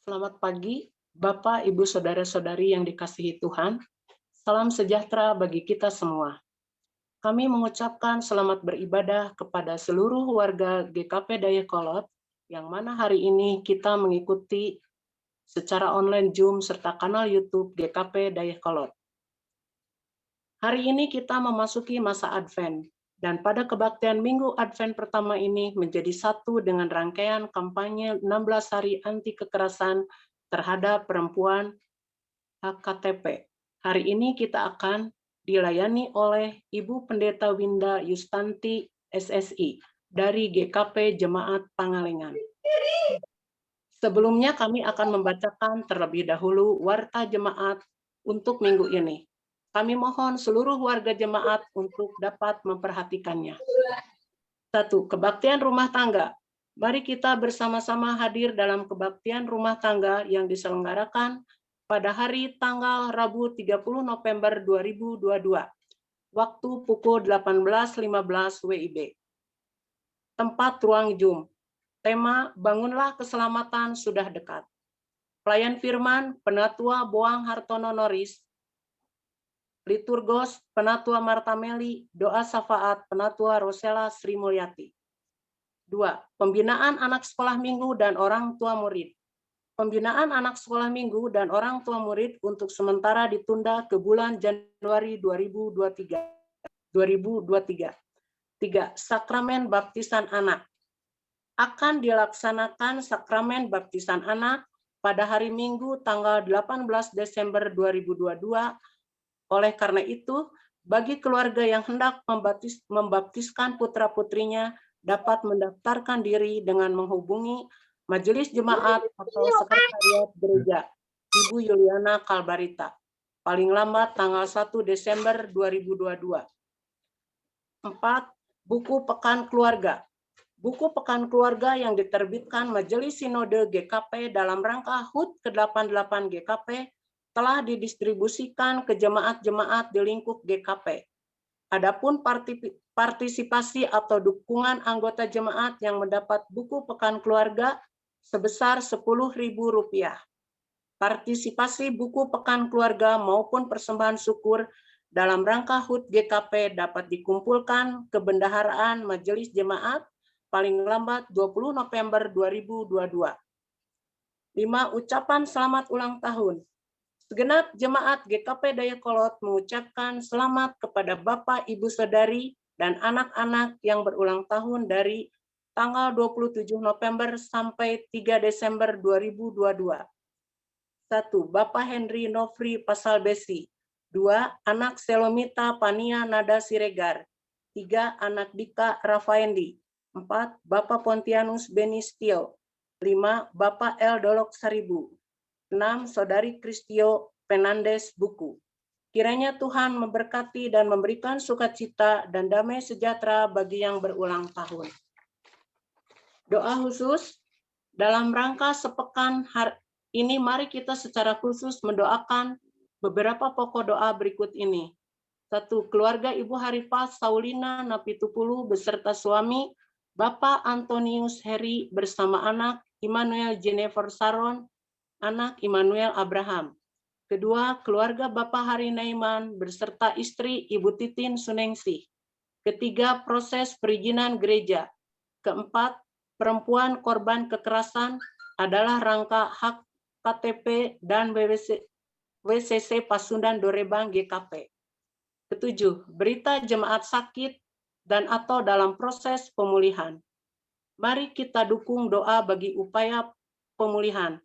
Selamat pagi, Bapak, Ibu, Saudara-saudari yang dikasihi Tuhan. Salam sejahtera bagi kita semua. Kami mengucapkan selamat beribadah kepada seluruh warga GKP Dayakolot, yang mana hari ini kita mengikuti secara online Zoom serta kanal YouTube GKP Dayakolot. Hari ini kita memasuki masa Advent, dan pada kebaktian Minggu Advent pertama ini menjadi satu dengan rangkaian kampanye 16 hari anti kekerasan terhadap perempuan HKTP. Hari ini kita akan dilayani oleh Ibu Pendeta Winda Yustanti SSI dari GKP Jemaat Pangalengan. Sebelumnya kami akan membacakan terlebih dahulu warta jemaat untuk minggu ini. Kami mohon seluruh warga jemaat untuk dapat memperhatikannya. 1. Kebaktian rumah tangga. Mari kita bersama-sama hadir dalam kebaktian rumah tangga yang diselenggarakan pada hari tanggal Rabu 30 November 2022, waktu pukul 18.15 WIB. Tempat ruang Zoom. Tema Bangunlah Keselamatan Sudah Dekat. Pelayan firman Penatua Boang Hartono Noris, Liturgos Penatua Marta Meli, doa syafaat Penatua Rosela Sri Mulyati. 2. Pembinaan anak sekolah minggu dan orang tua murid. Pembinaan anak sekolah minggu dan orang tua murid untuk sementara ditunda ke bulan Januari 2023. 3. Sakramen baptisan anak. Akan dilaksanakan sakramen baptisan anak pada hari Minggu tanggal 18 Desember 2022. Oleh karena itu, bagi keluarga yang hendak membaptiskan putra-putrinya dapat mendaftarkan diri dengan menghubungi Majelis Jemaat atau Sekretariat Gereja Ibu Yuliana Kalbarita, paling lambat tanggal 1 Desember 2022. 4. Buku Pekan Keluarga. Buku Pekan Keluarga yang diterbitkan Majelis Sinode GKP dalam rangka HUT ke-88 GKP telah didistribusikan ke jemaat-jemaat di lingkup GKP. Adapun partisipasi atau dukungan anggota jemaat yang mendapat buku Pekan Keluarga sebesar Rp10.000. Partisipasi buku Pekan Keluarga maupun persembahan syukur dalam rangka HUT GKP dapat dikumpulkan ke Bendaharaan Majelis Jemaat paling lambat 20 November 2022. 5. Ucapan selamat ulang tahun. Segenap jemaat GKP Dayakolot mengucapkan selamat kepada Bapak, Ibu, Saudari, dan anak-anak yang berulang tahun dari tanggal 27 November sampai 3 Desember 2022. 1. Bapak Henry Nofri Pasal Besi. 2. Anak Selomita Pania Nada Siregar. 3. Anak Dika Rafaendi. 4. Bapak Pontianus Benistio. 5. Bapak El Dolok Saribu. 6. Saudari Kristio Fernandes Buku. Kiranya Tuhan memberkati dan memberikan sukacita dan damai sejahtera bagi yang berulang tahun. Doa khusus. Dalam rangka sepekan hari ini, mari kita secara khusus mendoakan beberapa pokok doa berikut ini. 1. Keluarga Ibu Harifah Saulina Napitupulu beserta suami, Bapak Antonius Heri bersama anak Immanuel Jennifer Saron, anak Immanuel Abraham. Kedua, keluarga Bapak Hari Naiman beserta istri Ibu Titin Suningsih. Ketiga, proses perizinan gereja. Keempat, perempuan korban kekerasan adalah rangka hak KTP dan WCC Pasundan Dorebang GKP. Ketujuh, berita jemaat sakit dan atau dalam proses pemulihan. Mari kita dukung doa bagi upaya pemulihan.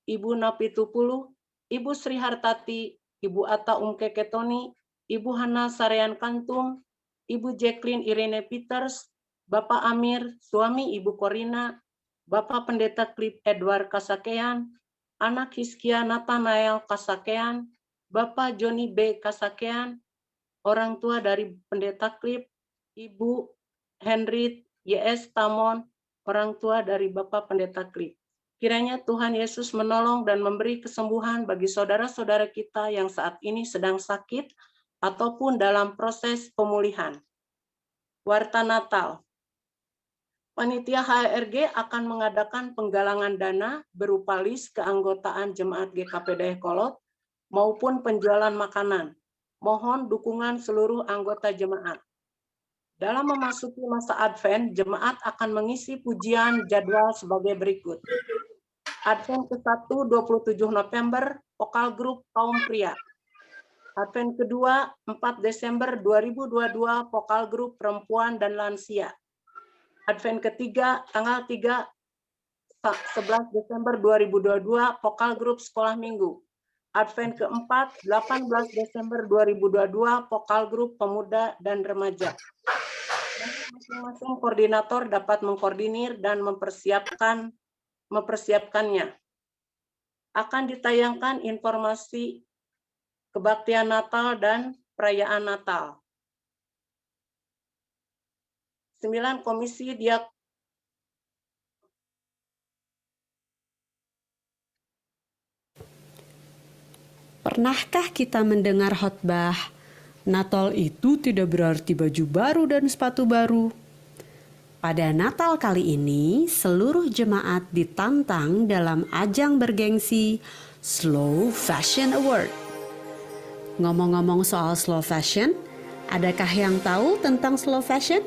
Ibu Napitupulu, Ibu Sri Hartati, Ibu Atta Umkeketoni, Ibu Hana Sarean Kantum, Ibu Jacqueline Irene Peters, Bapak Amir, suami Ibu Korina, Bapak Pendeta Klip Edward Kasakean, anak Hiskia Nathanael Kasakean, Bapak Joni B. Kasakean, orang tua dari Pendeta Klip, Ibu Henry Y.S. Tamon, orang tua dari Bapak Pendeta Klip. Kiranya Tuhan Yesus menolong dan memberi kesembuhan bagi saudara-saudara kita yang saat ini sedang sakit ataupun dalam proses pemulihan. Warta Natal. Panitia HRG akan mengadakan penggalangan dana berupa list keanggotaan Jemaat GKP Dayakolot maupun penjualan makanan. Mohon dukungan seluruh anggota jemaat. Dalam memasuki masa Advent, jemaat akan mengisi pujian jadwal sebagai berikut. Advent ke-1 27 November, vokal grup kaum pria. Advent kedua 4 Desember 2022, vokal grup perempuan dan lansia. Advent ketiga tanggal 3 11 Desember 2022, vokal grup sekolah minggu. Advent keempat 18 Desember 2022, vokal grup pemuda dan remaja. Masing-masing koordinator dapat mengkoordinir dan mempersiapkannya. Akan ditayangkan informasi kebaktian Natal dan perayaan Natal. 9. Komisi Diakonia. Pernahkah kita mendengar khotbah, Natal itu tidak berarti baju baru dan sepatu baru? Pada Natal kali ini, seluruh jemaat ditantang dalam ajang bergengsi Slow Fashion Award. Ngomong-ngomong soal slow fashion, adakah yang tahu tentang slow fashion?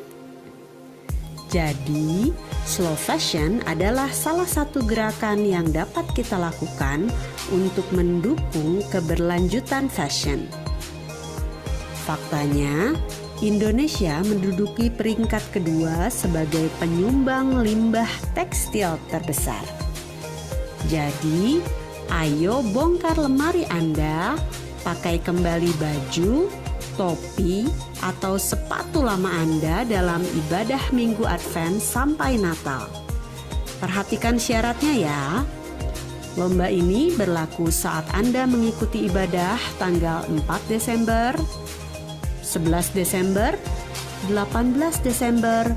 Jadi, slow fashion adalah salah satu gerakan yang dapat kita lakukan untuk mendukung keberlanjutan fashion. Faktanya, Indonesia menduduki peringkat kedua sebagai penyumbang limbah tekstil terbesar. Jadi, ayo bongkar lemari Anda, pakai kembali baju, topi, atau sepatu lama Anda dalam ibadah Minggu Advent sampai Natal. Perhatikan syaratnya ya. Lomba ini berlaku saat Anda mengikuti ibadah tanggal 4 Desember, 11 Desember, 18 Desember,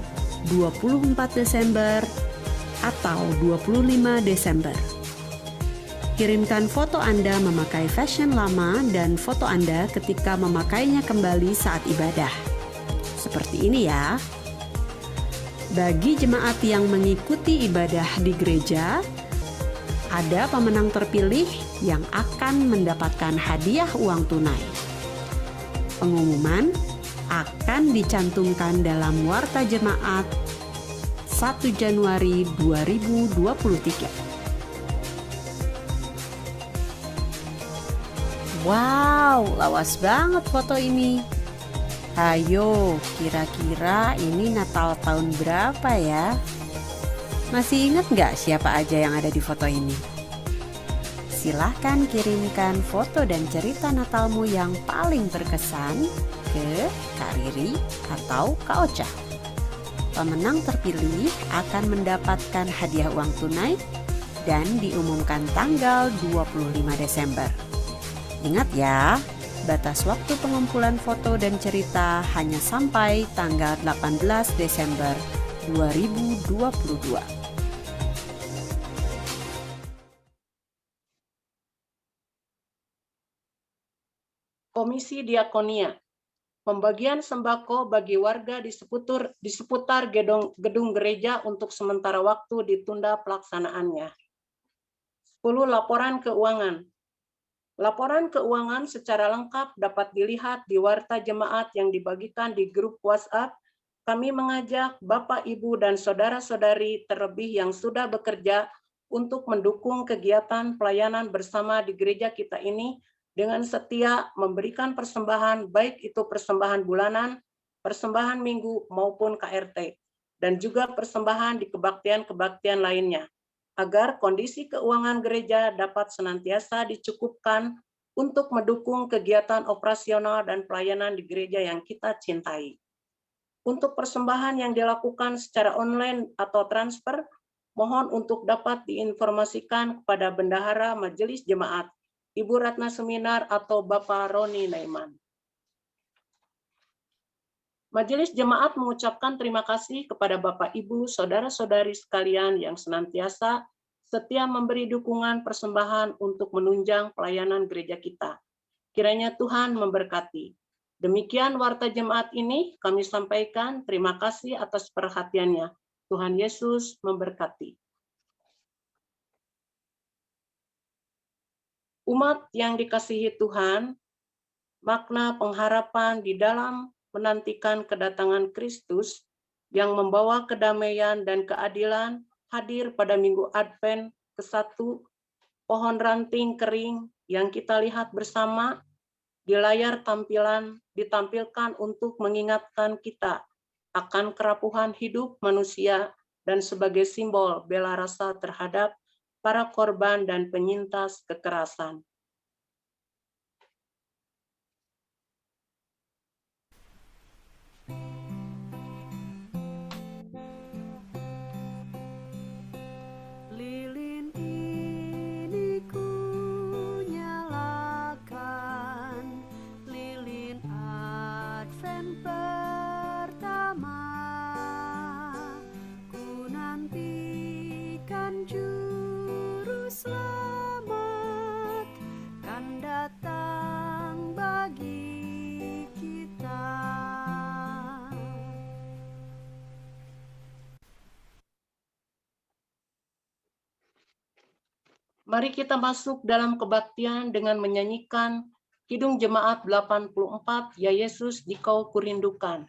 24 Desember, atau 25 Desember. Kirimkan foto Anda memakai fashion lama dan foto Anda ketika memakainya kembali saat ibadah. Seperti ini ya. Bagi jemaat yang mengikuti ibadah di gereja, ada pemenang terpilih yang akan mendapatkan hadiah uang tunai. Pengumuman akan dicantumkan dalam Warta Jemaat 1 Januari 2023. Wow, lawas banget foto ini. Ayo, kira-kira ini Natal tahun berapa ya? Masih ingat nggak siapa aja yang ada di foto ini? Silahkan kirimkan foto dan cerita Natalmu yang paling berkesan ke Kak Riri atau Kak Ocha. Pemenang terpilih akan mendapatkan hadiah uang tunai dan diumumkan tanggal 25 Desember. Ingat ya, batas waktu pengumpulan foto dan cerita hanya sampai tanggal 18 Desember 2022. Komisi Diakonia. Pembagian sembako bagi warga di seputar gedung gereja untuk sementara waktu ditunda pelaksanaannya. 10. Laporan keuangan. Laporan keuangan secara lengkap dapat dilihat di Warta Jemaat yang dibagikan di grup WhatsApp. Kami mengajak Bapak, Ibu, dan saudara-saudari terlebih yang sudah bekerja untuk mendukung kegiatan pelayanan bersama di gereja kita ini dengan setia memberikan persembahan, baik itu persembahan bulanan, persembahan minggu, maupun KRT, dan juga persembahan di kebaktian-kebaktian lainnya, agar kondisi keuangan gereja dapat senantiasa dicukupkan untuk mendukung kegiatan operasional dan pelayanan di gereja yang kita cintai. Untuk persembahan yang dilakukan secara online atau transfer, mohon untuk dapat diinformasikan kepada Bendahara Majelis Jemaat, Ibu Ratna Seminar atau Bapak Roni Naiman. Majelis Jemaat mengucapkan terima kasih kepada Bapak, Ibu, saudara-saudari sekalian yang senantiasa setia memberi dukungan persembahan untuk menunjang pelayanan gereja kita. Kiranya Tuhan memberkati. Demikian Warta Jemaat ini kami sampaikan. Terima kasih atas perhatiannya. Tuhan Yesus memberkati. Umat yang dikasihi Tuhan, makna pengharapan di dalam menantikan kedatangan Kristus yang membawa kedamaian dan keadilan hadir pada Minggu Advent ke-1, pohon ranting kering yang kita lihat bersama di layar tampilan ditampilkan untuk mengingatkan kita akan kerapuhan hidup manusia dan sebagai simbol bela rasa terhadap para korban dan penyintas kekerasan. Lilin ini ku nyalakan, lilin Advent pertama. Ku nantikan Juru Selamat kan datang bagi kita. Mari kita masuk dalam kebaktian dengan menyanyikan Kidung Jemaat 84, Ya Yesus Dikau Kurindukan.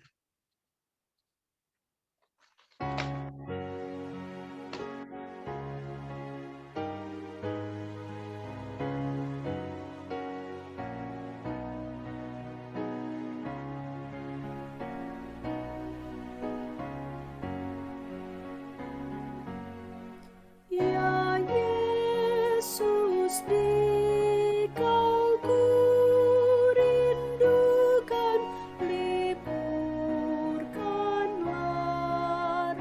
Ya Yesus, Dikau kurindukan, lipurkanlah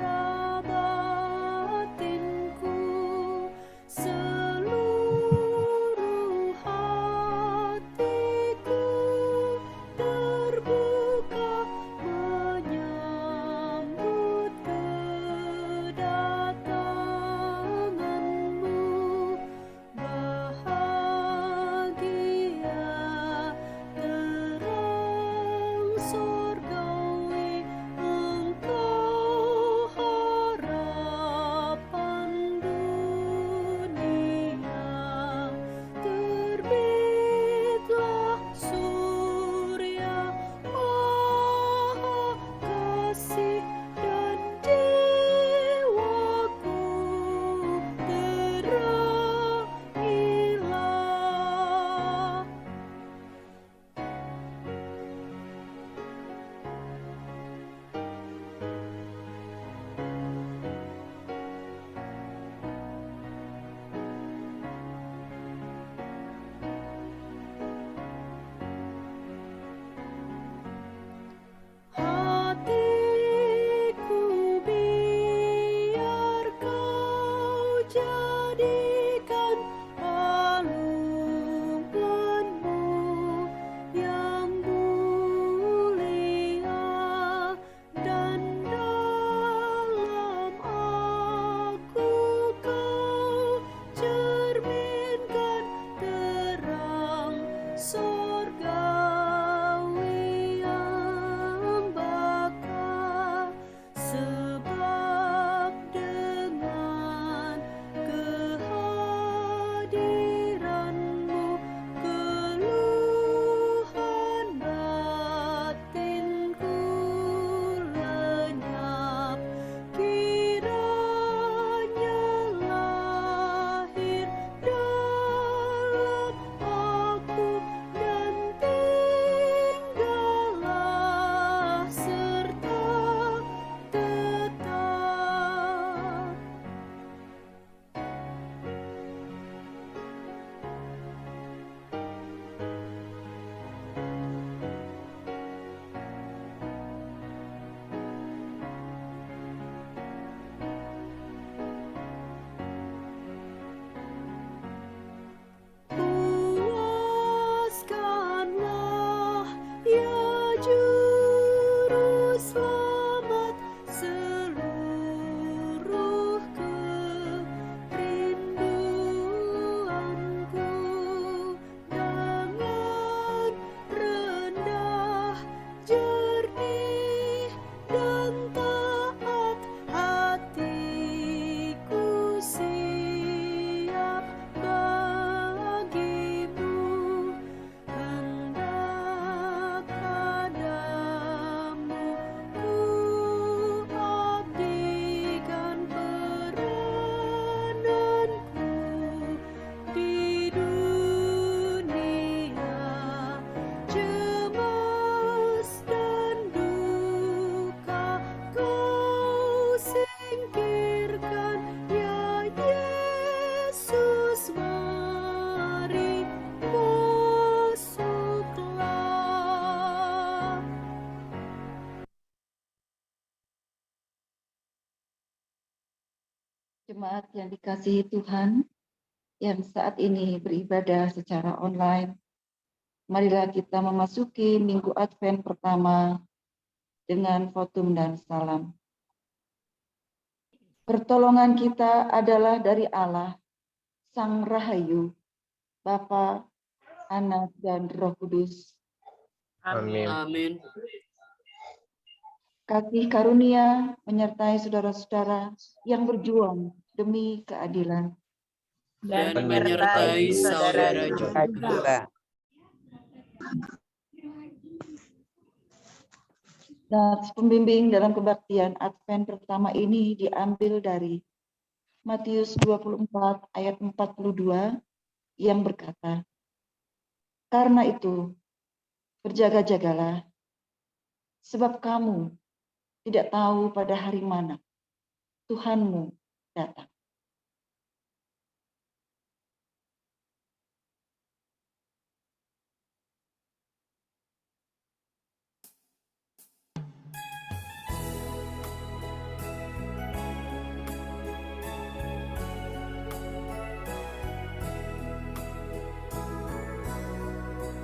batinku, seluruh hatiku terbuka menyambut kedatanganmu. Bahagia Jemaat yang dikasihi Tuhan, yang saat ini beribadah secara online, marilah kita memasuki Minggu Advent pertama dengan votum dan salam. Pertolongan kita adalah dari Allah, Sang Rahayu, Bapa, Anak, dan Roh Kudus. Amin. Amin. Kasih karunia menyertai saudara-saudara yang berjuang demi keadilan. Dan menyertai saudara juga. Nats pembimbing dalam kebaktian Advent pertama ini diambil dari Matius 24 ayat 42 yang berkata, "Karena itu, berjaga-jagalah, sebab kamu tidak tahu pada hari mana Tuhanmu datang."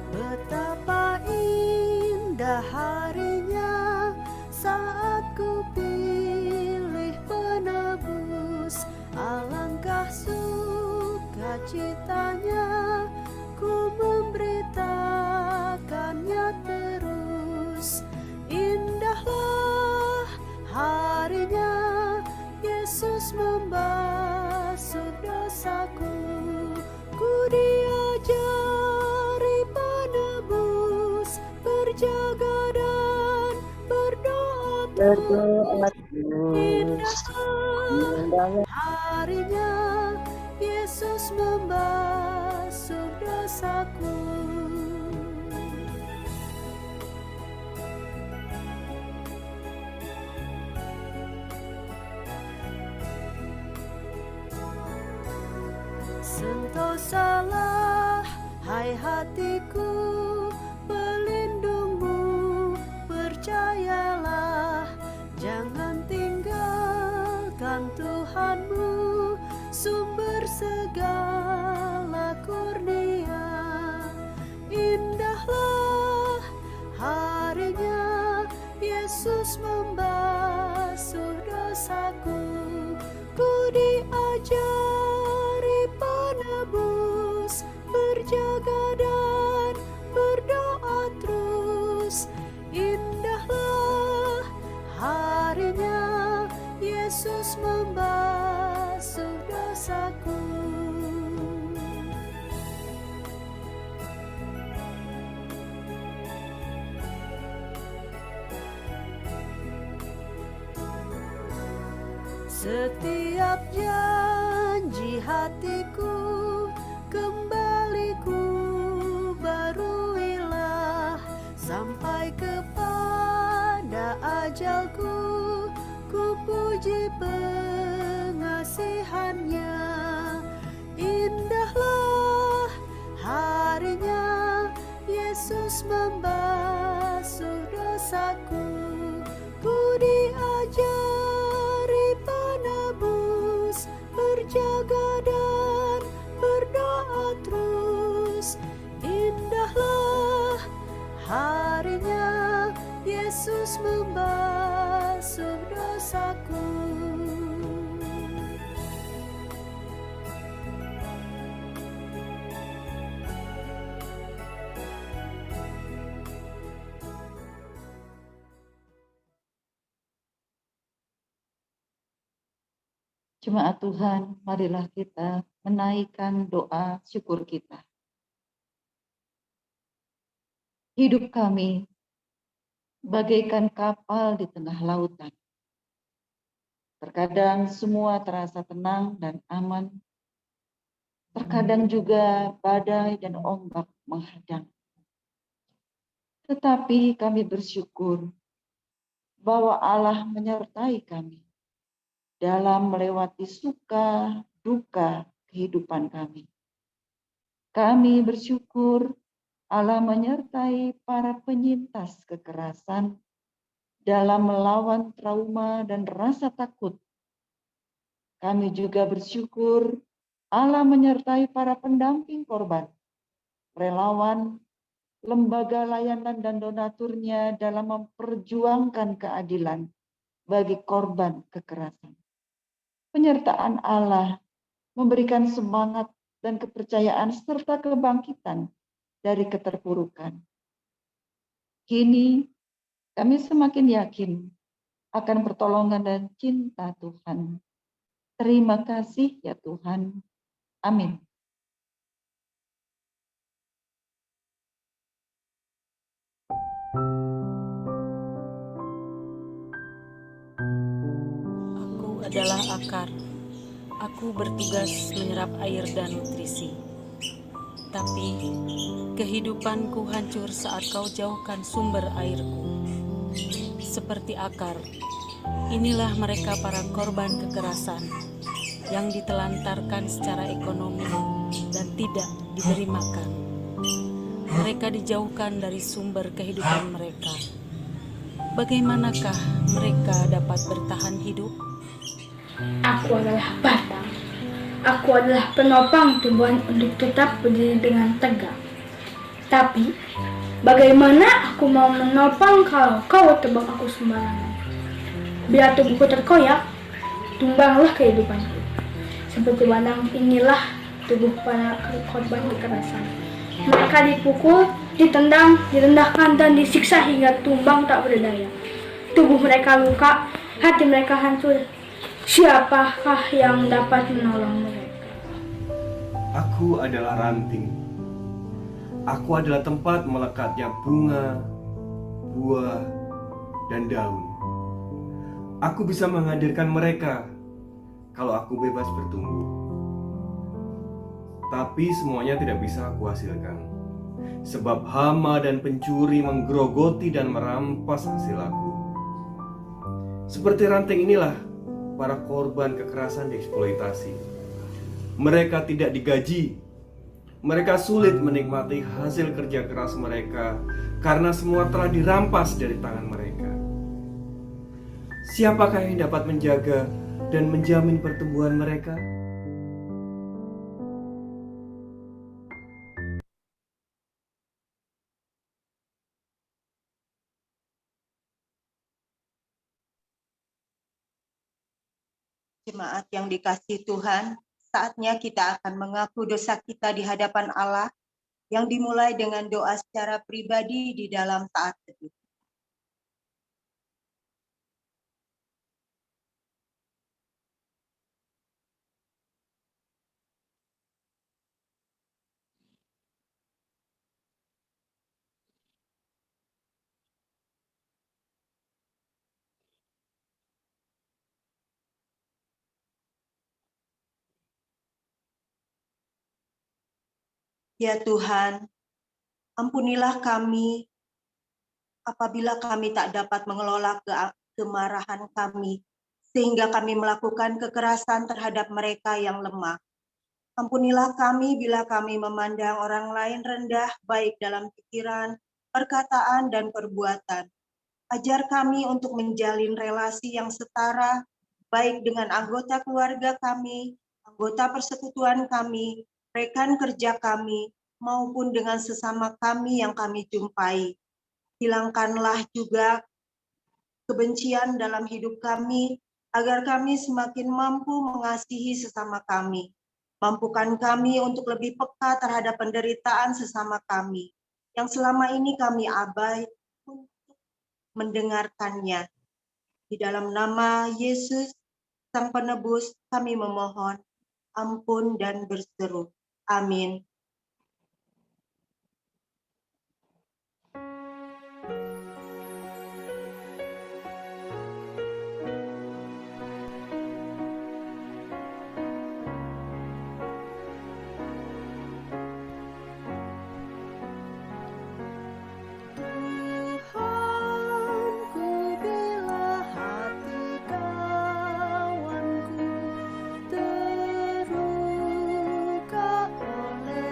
Betapa indah harinya saat ku pilih penebus, alangkah sukacitanya ku memberitakannya terus. Indahlah harinya Yesus membasuh dosaku, ku diajari penebus, berjaga dan berdoa terus. Indahlah harinya Yesus membasuh dosaku. Sentosalah, hai hatiku, pelindungmu, percayalah, jangan tinggalkan Tuhanmu, sumber segala kurnia. Indahlah harinya Yesus membasuh dosaku, ku diajari penebus, berjaga dan berdoa terus. Indahlah harinya Yesus membasuh dosaku. Setiap janji hatiku, kembali ku baruilah, sampai kepada ajalku, ku puji pengasihannya. Indahlah harinya Yesus membasuh dosaku, ku diajari penebus, berjaga dan berdoa terus. Indahlah harinya Yesus membasuh dosaku. Jemaat Tuhan, marilah kita menaikkan doa syukur kita. Hidup kami bagaikan kapal di tengah lautan. Terkadang semua terasa tenang dan aman. Terkadang juga badai dan ombak menghadang. Tetapi kami bersyukur bahwa Allah menyertai kami dalam melewati suka, duka kehidupan kami. Kami bersyukur Allah menyertai para penyintas kekerasan dalam melawan trauma dan rasa takut Kami juga bersyukur Allah menyertai para pendamping korban, relawan, lembaga layanan dan donaturnya dalam memperjuangkan keadilan bagi korban kekerasan. Penyertaan Allah memberikan semangat dan kepercayaan serta kebangkitan dari keterpurukan. Kini kami semakin yakin akan pertolongan dan cinta Tuhan. Terima kasih ya Tuhan. Amin. Aku adalah akar. Aku bertugas menyerap air dan nutrisi. Tapi kehidupanku hancur saat kau jauhkan sumber airku. Seperti akar, inilah mereka para korban kekerasan yang ditelantarkan secara ekonomi dan tidak diberi makan. Mereka dijauhkan dari sumber kehidupan mereka. Bagaimanakah mereka dapat bertahan hidup? Aku adalah batang. Aku adalah penopang tumbuhan untuk tetap berdiri dengan tegak. Tapi, bagaimana aku mau menopang kalau kau tebang aku sembarangan? Bila tubuhku terkoyak, tumbanglah kehidupanku. Seperti wadang inilah tubuh para korban kekerasan. Mereka dipukul, ditendang, direndahkan, dan disiksa hingga tumbang tak berdaya. Tubuh mereka luka, hati mereka hancur. Siapakah yang dapat menolong mereka? Aku adalah ranting. Aku adalah tempat melekatnya bunga, buah, dan daun. Aku bisa menghadirkan mereka kalau aku bebas bertumbuh. Tapi semuanya tidak bisa aku hasilkan, sebab hama dan pencuri menggerogoti dan merampas hasil aku. Seperti ranting inilah para korban kekerasan dieksploitasi. Mereka tidak digaji. Mereka sulit menikmati hasil kerja keras mereka karena semua telah dirampas dari tangan mereka. Siapakah yang dapat menjaga dan menjamin pertumbuhan mereka? Jemaat yang dikasihi Tuhan, saatnya kita akan mengaku dosa kita di hadapan Allah yang dimulai dengan doa secara pribadi di dalam saat teduh. Ya Tuhan, ampunilah kami apabila kami tak dapat mengelola kemarahan kami, sehingga kami melakukan kekerasan terhadap mereka yang lemah. Ampunilah kami bila kami memandang orang lain rendah, baik dalam pikiran, perkataan, dan perbuatan. Ajar kami untuk menjalin relasi yang setara, baik dengan anggota keluarga kami, anggota persekutuan kami, rekan kerja kami, maupun dengan sesama kami yang kami jumpai. Hilangkanlah juga kebencian dalam hidup kami, agar kami semakin mampu mengasihi sesama kami. Mampukan kami untuk lebih peka terhadap penderitaan sesama kami, yang selama ini kami abai untuk mendengarkannya. Di dalam nama Yesus, Sang Penebus, kami memohon ampun dan berseru. Amin. Terluka oleh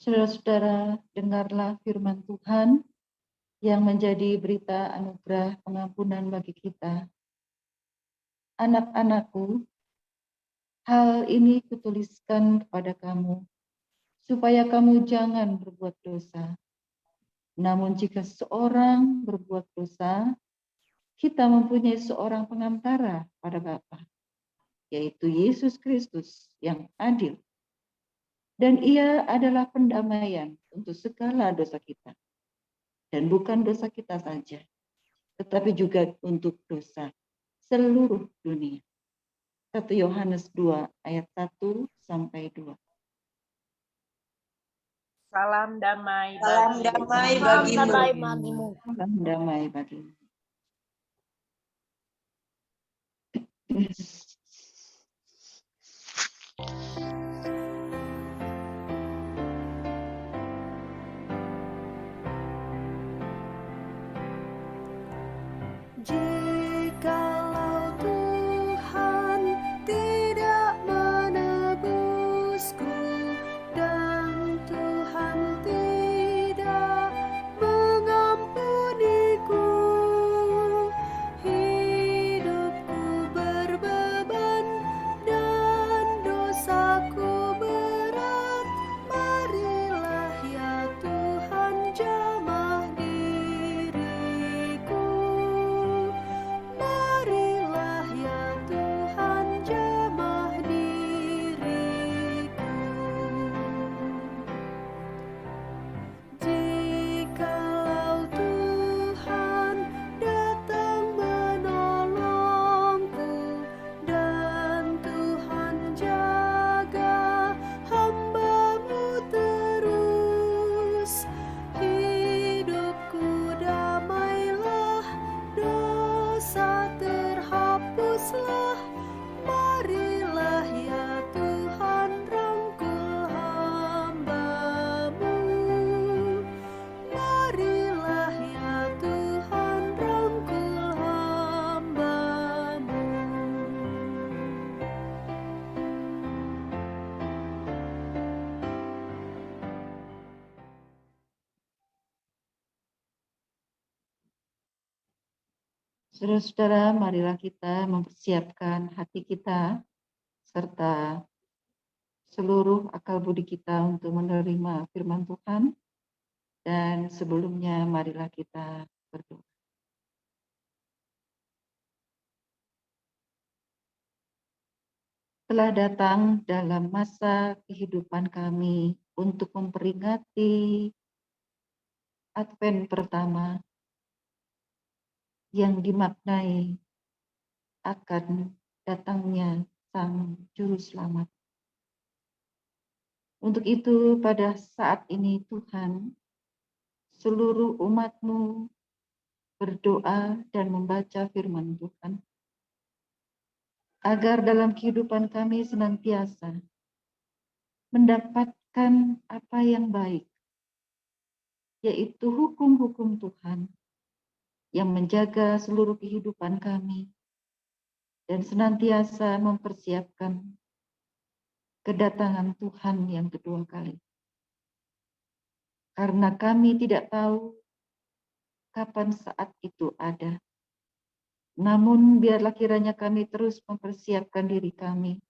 Saudara-saudara, dengarlah firman Tuhan yang menjadi berita anugerah pengampunan bagi kita. Anak-anakku, hal ini kutuliskan kepada kamu, supaya kamu jangan berbuat dosa. Namun jika seorang berbuat dosa, kita mempunyai seorang pengantara pada Bapa, yaitu Yesus Kristus yang adil. Dan ia adalah pendamaian untuk segala dosa kita. Dan bukan dosa kita saja, tetapi juga untuk dosa seluruh dunia. 1 Yohanes 2 ayat 1 sampai 2. Salam damai Salam damai bagimu. Salam damai bagimu. Jikalau Tuhan tidak menebusku dan Tuhan tidak mengampuniku, hidupku berbeban dan dosaku berat. Marilah ya Tuhan jamah diriku. Marilah ya Tuhan jamah diriku. Jikalau Tuhan datang menolongku dan Tuhan jaga hamba-Mu terus, hidupku damailah, dosa terhapuslah. Marilah ya Tuhan rangkul hamba-Mu. Marilah ya Tuhan rangkul hamba-Mu. Saudara-saudara, marilah kita mempersiapkan hati kita serta seluruh akal budi kita untuk menerima firman Tuhan. Dan sebelumnya marilah kita berdoa. Telah datang dalam masa kehidupan kami untuk memperingati Advent pertama yang dimaknai akan datangnya Sang Juru Selamat. Untuk itu pada saat ini Tuhan, seluruh umat-Mu berdoa dan membaca firman Tuhan, agar dalam kehidupan kami senantiasa mendapatkan apa yang baik, yaitu hukum-hukum Tuhan yang menjaga seluruh kehidupan kami dan senantiasa mempersiapkan kedatangan Tuhan yang kedua kali. Karena kami tidak tahu kapan saat itu ada. Namun biarlah kiranya kami terus mempersiapkan diri kami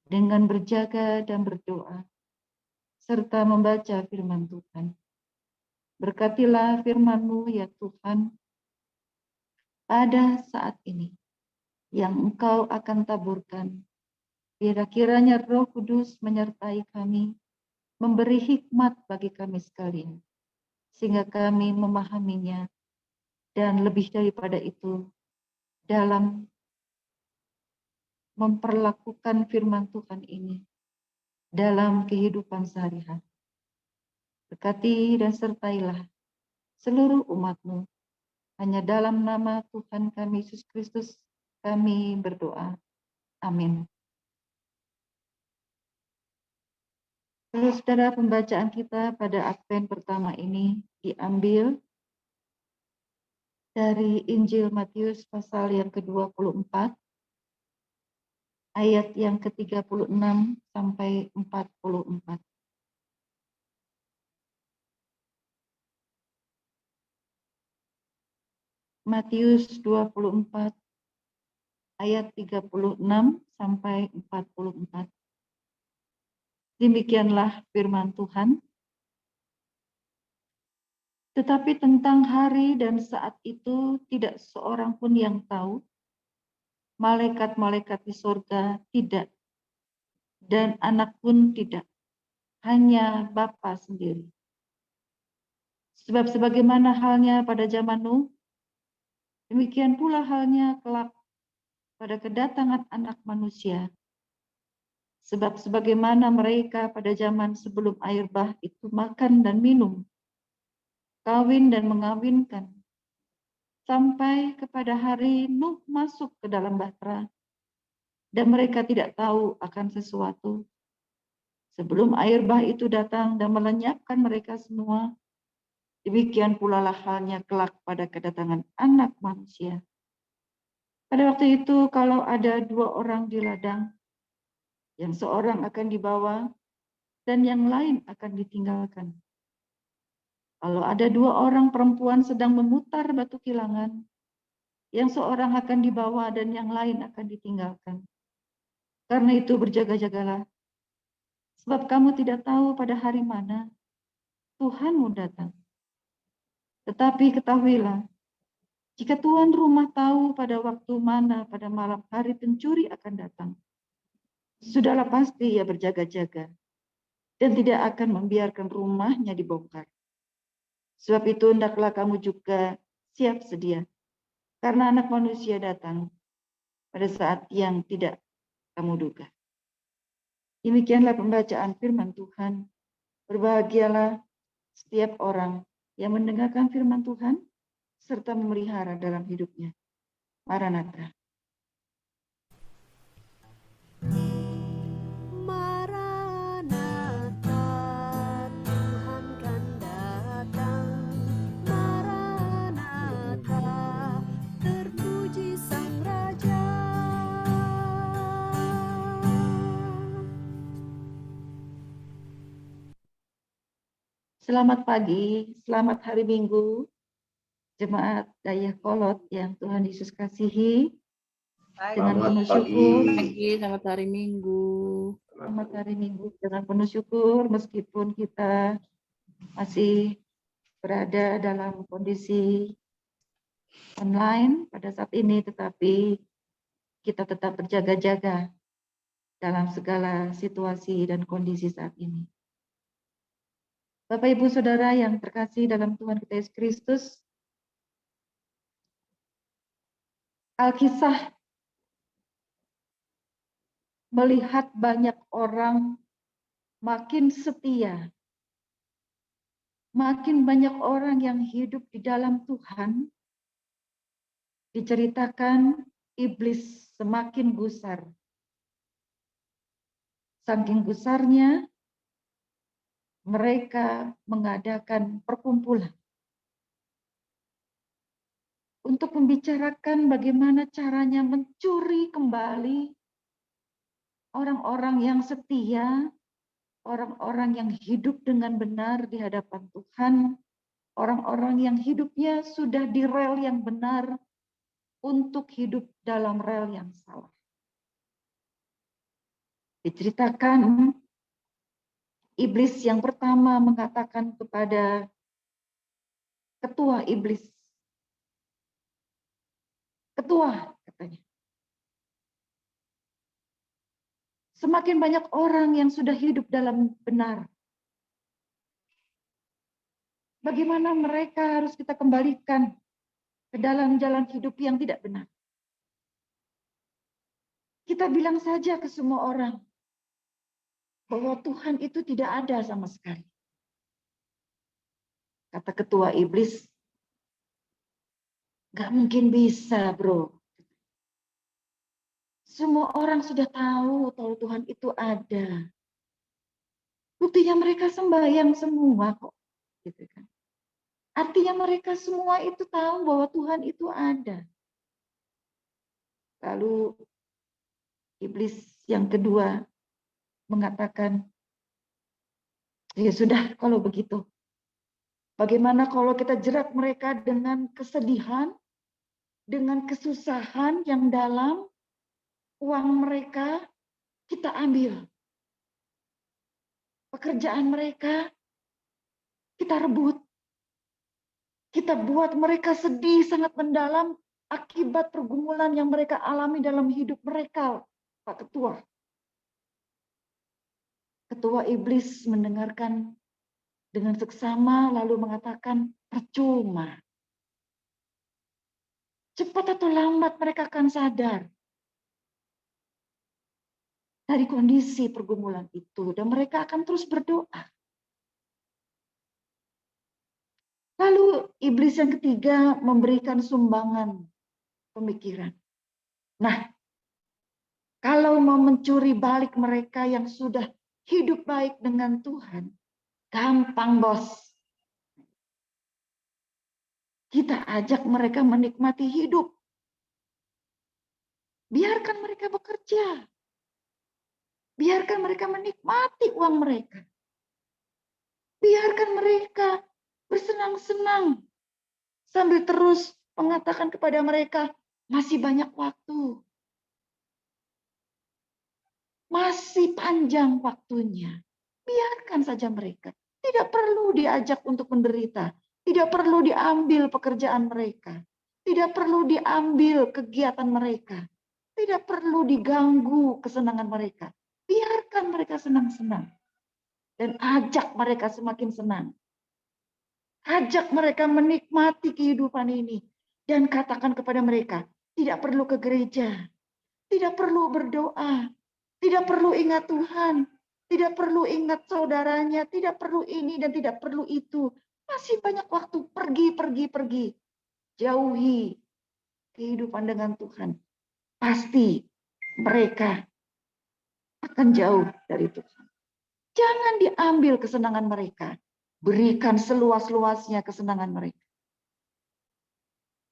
dengan berjaga dan berdoa, serta membaca firman Tuhan. Berkatilah firman-Mu ya Tuhan, pada saat ini yang Engkau akan taburkan. Biarlah kiranya Roh Kudus menyertai kami, memberi hikmat bagi kami sekalian, sehingga kami memahaminya, dan lebih daripada itu, dalam memperlakukan firman Tuhan ini dalam kehidupan sehari-hari. Berkati dan sertailah seluruh umat-Mu. Hanya dalam nama Tuhan kami Yesus Kristus kami berdoa. Amin. Saudara, pembacaan kita pada Advent pertama ini diambil dari Injil Matius pasal yang ke-24, ayat yang ke-36 sampai 44. Matius 24 ayat 36 sampai 44. Demikianlah firman Tuhan. Tetapi tentang hari dan saat itu tidak seorang pun yang tahu, malaikat-malaikat di surga tidak, dan anak pun tidak, hanya Bapa sendiri. Sebab sebagaimana halnya pada zaman Nuh, demikian pula halnya kelak pada kedatangan anak manusia. Sebab sebagaimana mereka pada zaman sebelum air bah itu makan dan minum, kawin dan mengawinkan, sampai kepada hari Nuh masuk ke dalam bahtera, dan mereka tidak tahu akan sesuatu. Sebelum air bah itu datang dan melenyapkan mereka semua, demikian pula lah halnya kelak pada kedatangan anak manusia. Pada waktu itu kalau ada 2 orang di ladang, yang seorang akan dibawa dan yang lain akan ditinggalkan. Kalau ada 2 orang perempuan sedang memutar batu kilangan, yang seorang akan dibawa dan yang lain akan ditinggalkan. Karena itu berjaga-jagalah, sebab kamu tidak tahu pada hari mana Tuhanmu datang. Tetapi ketahuilah, jika tuan rumah tahu pada waktu mana pada malam hari pencuri akan datang, sudahlah pasti ia berjaga-jaga dan tidak akan membiarkan rumahnya dibongkar. Sebab itu hendaklah kamu juga siap sedia, karena anak manusia datang pada saat yang tidak kamu duga. Demikianlah pembacaan firman Tuhan. Berbahagialah setiap orang yang mendengarkan firman Tuhan serta memelihara dalam hidupnya. Maranatha. Maranatha, Tuhan kan datang. Maranatha, terpuji Sang Raja. Selamat pagi, selamat hari Minggu, jemaat Dayakolot yang Tuhan Yesus kasihi. Dengan penuh syukur, Selamat hari Minggu. selamat hari Minggu dengan penuh syukur meskipun kita masih berada dalam kondisi online pada saat ini, tetapi kita tetap berjaga-jaga dalam segala situasi dan kondisi saat ini. Bapak, Ibu, Saudara yang terkasih dalam Tuhan kita Yesus Kristus, Alkisah melihat banyak orang makin setia, makin banyak orang yang hidup di dalam Tuhan. Diceritakan iblis semakin gusar. Saking gusarnya, mereka mengadakan perkumpulan untuk membicarakan bagaimana caranya mencuri kembali orang-orang yang setia, orang-orang yang hidup dengan benar di hadapan Tuhan, orang-orang yang hidupnya sudah di rel yang benar untuk hidup dalam rel yang salah. Diceritakan iblis yang pertama mengatakan kepada ketua iblis, "Ketua," katanya, "semakin banyak orang yang sudah hidup dalam benar. Bagaimana mereka harus kita kembalikan ke dalam jalan hidup yang tidak benar? Kita bilang saja ke semua orang bahwa Tuhan itu tidak ada sama sekali." Kata ketua iblis, "Gak mungkin bisa, bro. Semua orang sudah tahu kalau Tuhan itu ada. Buktinya mereka sembahyang semua kok." Gitu kan. Artinya mereka semua itu tahu bahwa Tuhan itu ada. Lalu iblis yang kedua mengatakan, "Ya sudah kalau begitu. Bagaimana kalau kita jerat mereka dengan kesedihan, dengan kesusahan yang dalam, uang mereka kita ambil. Pekerjaan mereka kita rebut. Kita buat mereka sedih sangat mendalam akibat pergumulan yang mereka alami dalam hidup mereka, Pak Ketua. Ketua Iblis mendengarkan dengan seksama lalu mengatakan, percuma. Cepat atau lambat mereka akan sadar dari kondisi pergumulan itu dan mereka akan terus berdoa. Lalu iblis yang ketiga memberikan sumbangan pemikiran. Nah, kalau mau mencuri balik mereka yang sudah hidup baik dengan Tuhan, gampang bos. Kita ajak mereka menikmati hidup. Biarkan mereka bekerja. Biarkan mereka menikmati uang mereka. Biarkan mereka bersenang-senang. Sambil terus mengatakan kepada mereka, masih banyak waktu. Masih panjang waktunya. Biarkan saja mereka. Tidak perlu diajak untuk menderita. Tidak perlu diambil pekerjaan mereka. Tidak perlu diambil kegiatan mereka. Tidak perlu diganggu kesenangan mereka. Biarkan mereka senang-senang. Dan ajak mereka semakin senang. Ajak mereka menikmati kehidupan ini. Dan katakan kepada mereka, tidak perlu ke gereja. Tidak perlu berdoa. Tidak perlu ingat Tuhan. Tidak perlu ingat saudaranya. Tidak perlu ini dan tidak perlu itu. Masih banyak waktu. Pergi. Jauhi kehidupan dengan Tuhan. Pasti mereka akan jauh dari Tuhan. Jangan diambil kesenangan mereka. Berikan seluas-luasnya kesenangan mereka.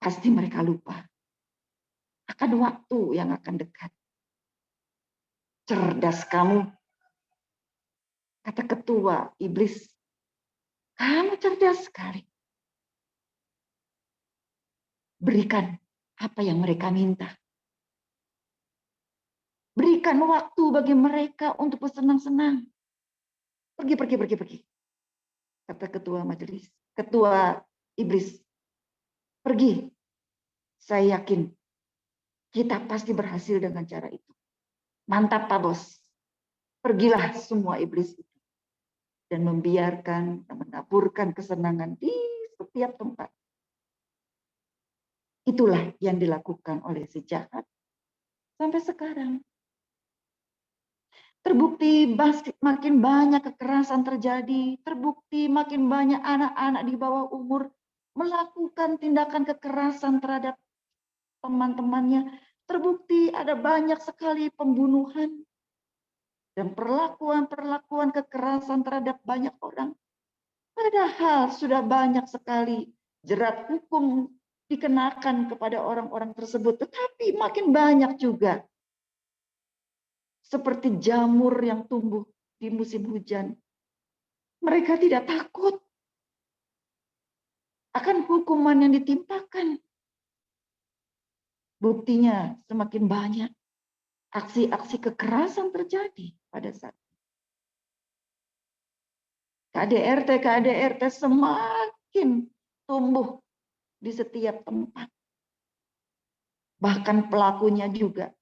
Pasti mereka lupa. Akan waktu yang akan dekat. Cerdas kamu. Kata ketua iblis. Kamu cerdas sekali. Berikan apa yang mereka minta. Berikan waktu bagi mereka untuk bersenang-senang. Pergi. Kata ketua majelis. Ketua iblis. Pergi. Saya yakin kita pasti berhasil dengan cara itu. Mantap Pak Bos. Pergilah semua iblis itu. Dan membiarkan, menaburkan kesenangan di setiap tempat. Itulah yang dilakukan oleh si jahat sampai sekarang. Terbukti makin banyak kekerasan terjadi, terbukti makin banyak anak-anak di bawah umur melakukan tindakan kekerasan terhadap teman-temannya. Terbukti ada banyak sekali pembunuhan dan perlakuan kekerasan terhadap banyak orang. Padahal sudah banyak sekali jerat hukum dikenakan kepada orang-orang tersebut, tetapi makin banyak juga seperti jamur yang tumbuh di musim hujan. Mereka tidak takut akan hukuman yang ditimpakan. Buktinya semakin banyak aksi-aksi kekerasan terjadi pada saat itu. KDRT semakin tumbuh di setiap tempat. Bahkan pelakunya juga.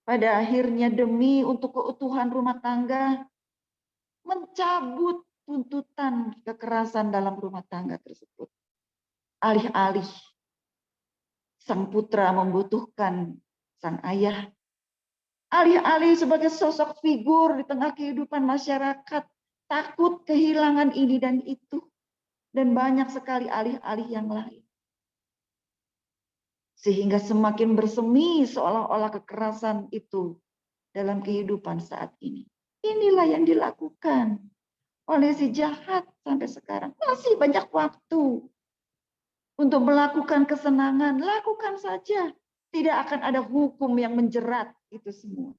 Pada akhirnya demi untuk keutuhan rumah tangga, mencabut tuntutan kekerasan dalam rumah tangga tersebut. Alih-alih sang putra membutuhkan sang ayah, alih-alih sebagai sosok figur di tengah kehidupan masyarakat, takut kehilangan ini dan itu, dan banyak sekali alih-alih yang lain. Sehingga semakin bersemi seolah-olah kekerasan itu dalam kehidupan saat ini. Inilah yang dilakukan oleh si jahat sampai sekarang. Masih banyak waktu untuk melakukan kesenangan. Lakukan saja. Tidak akan ada hukum yang menjerat itu semua.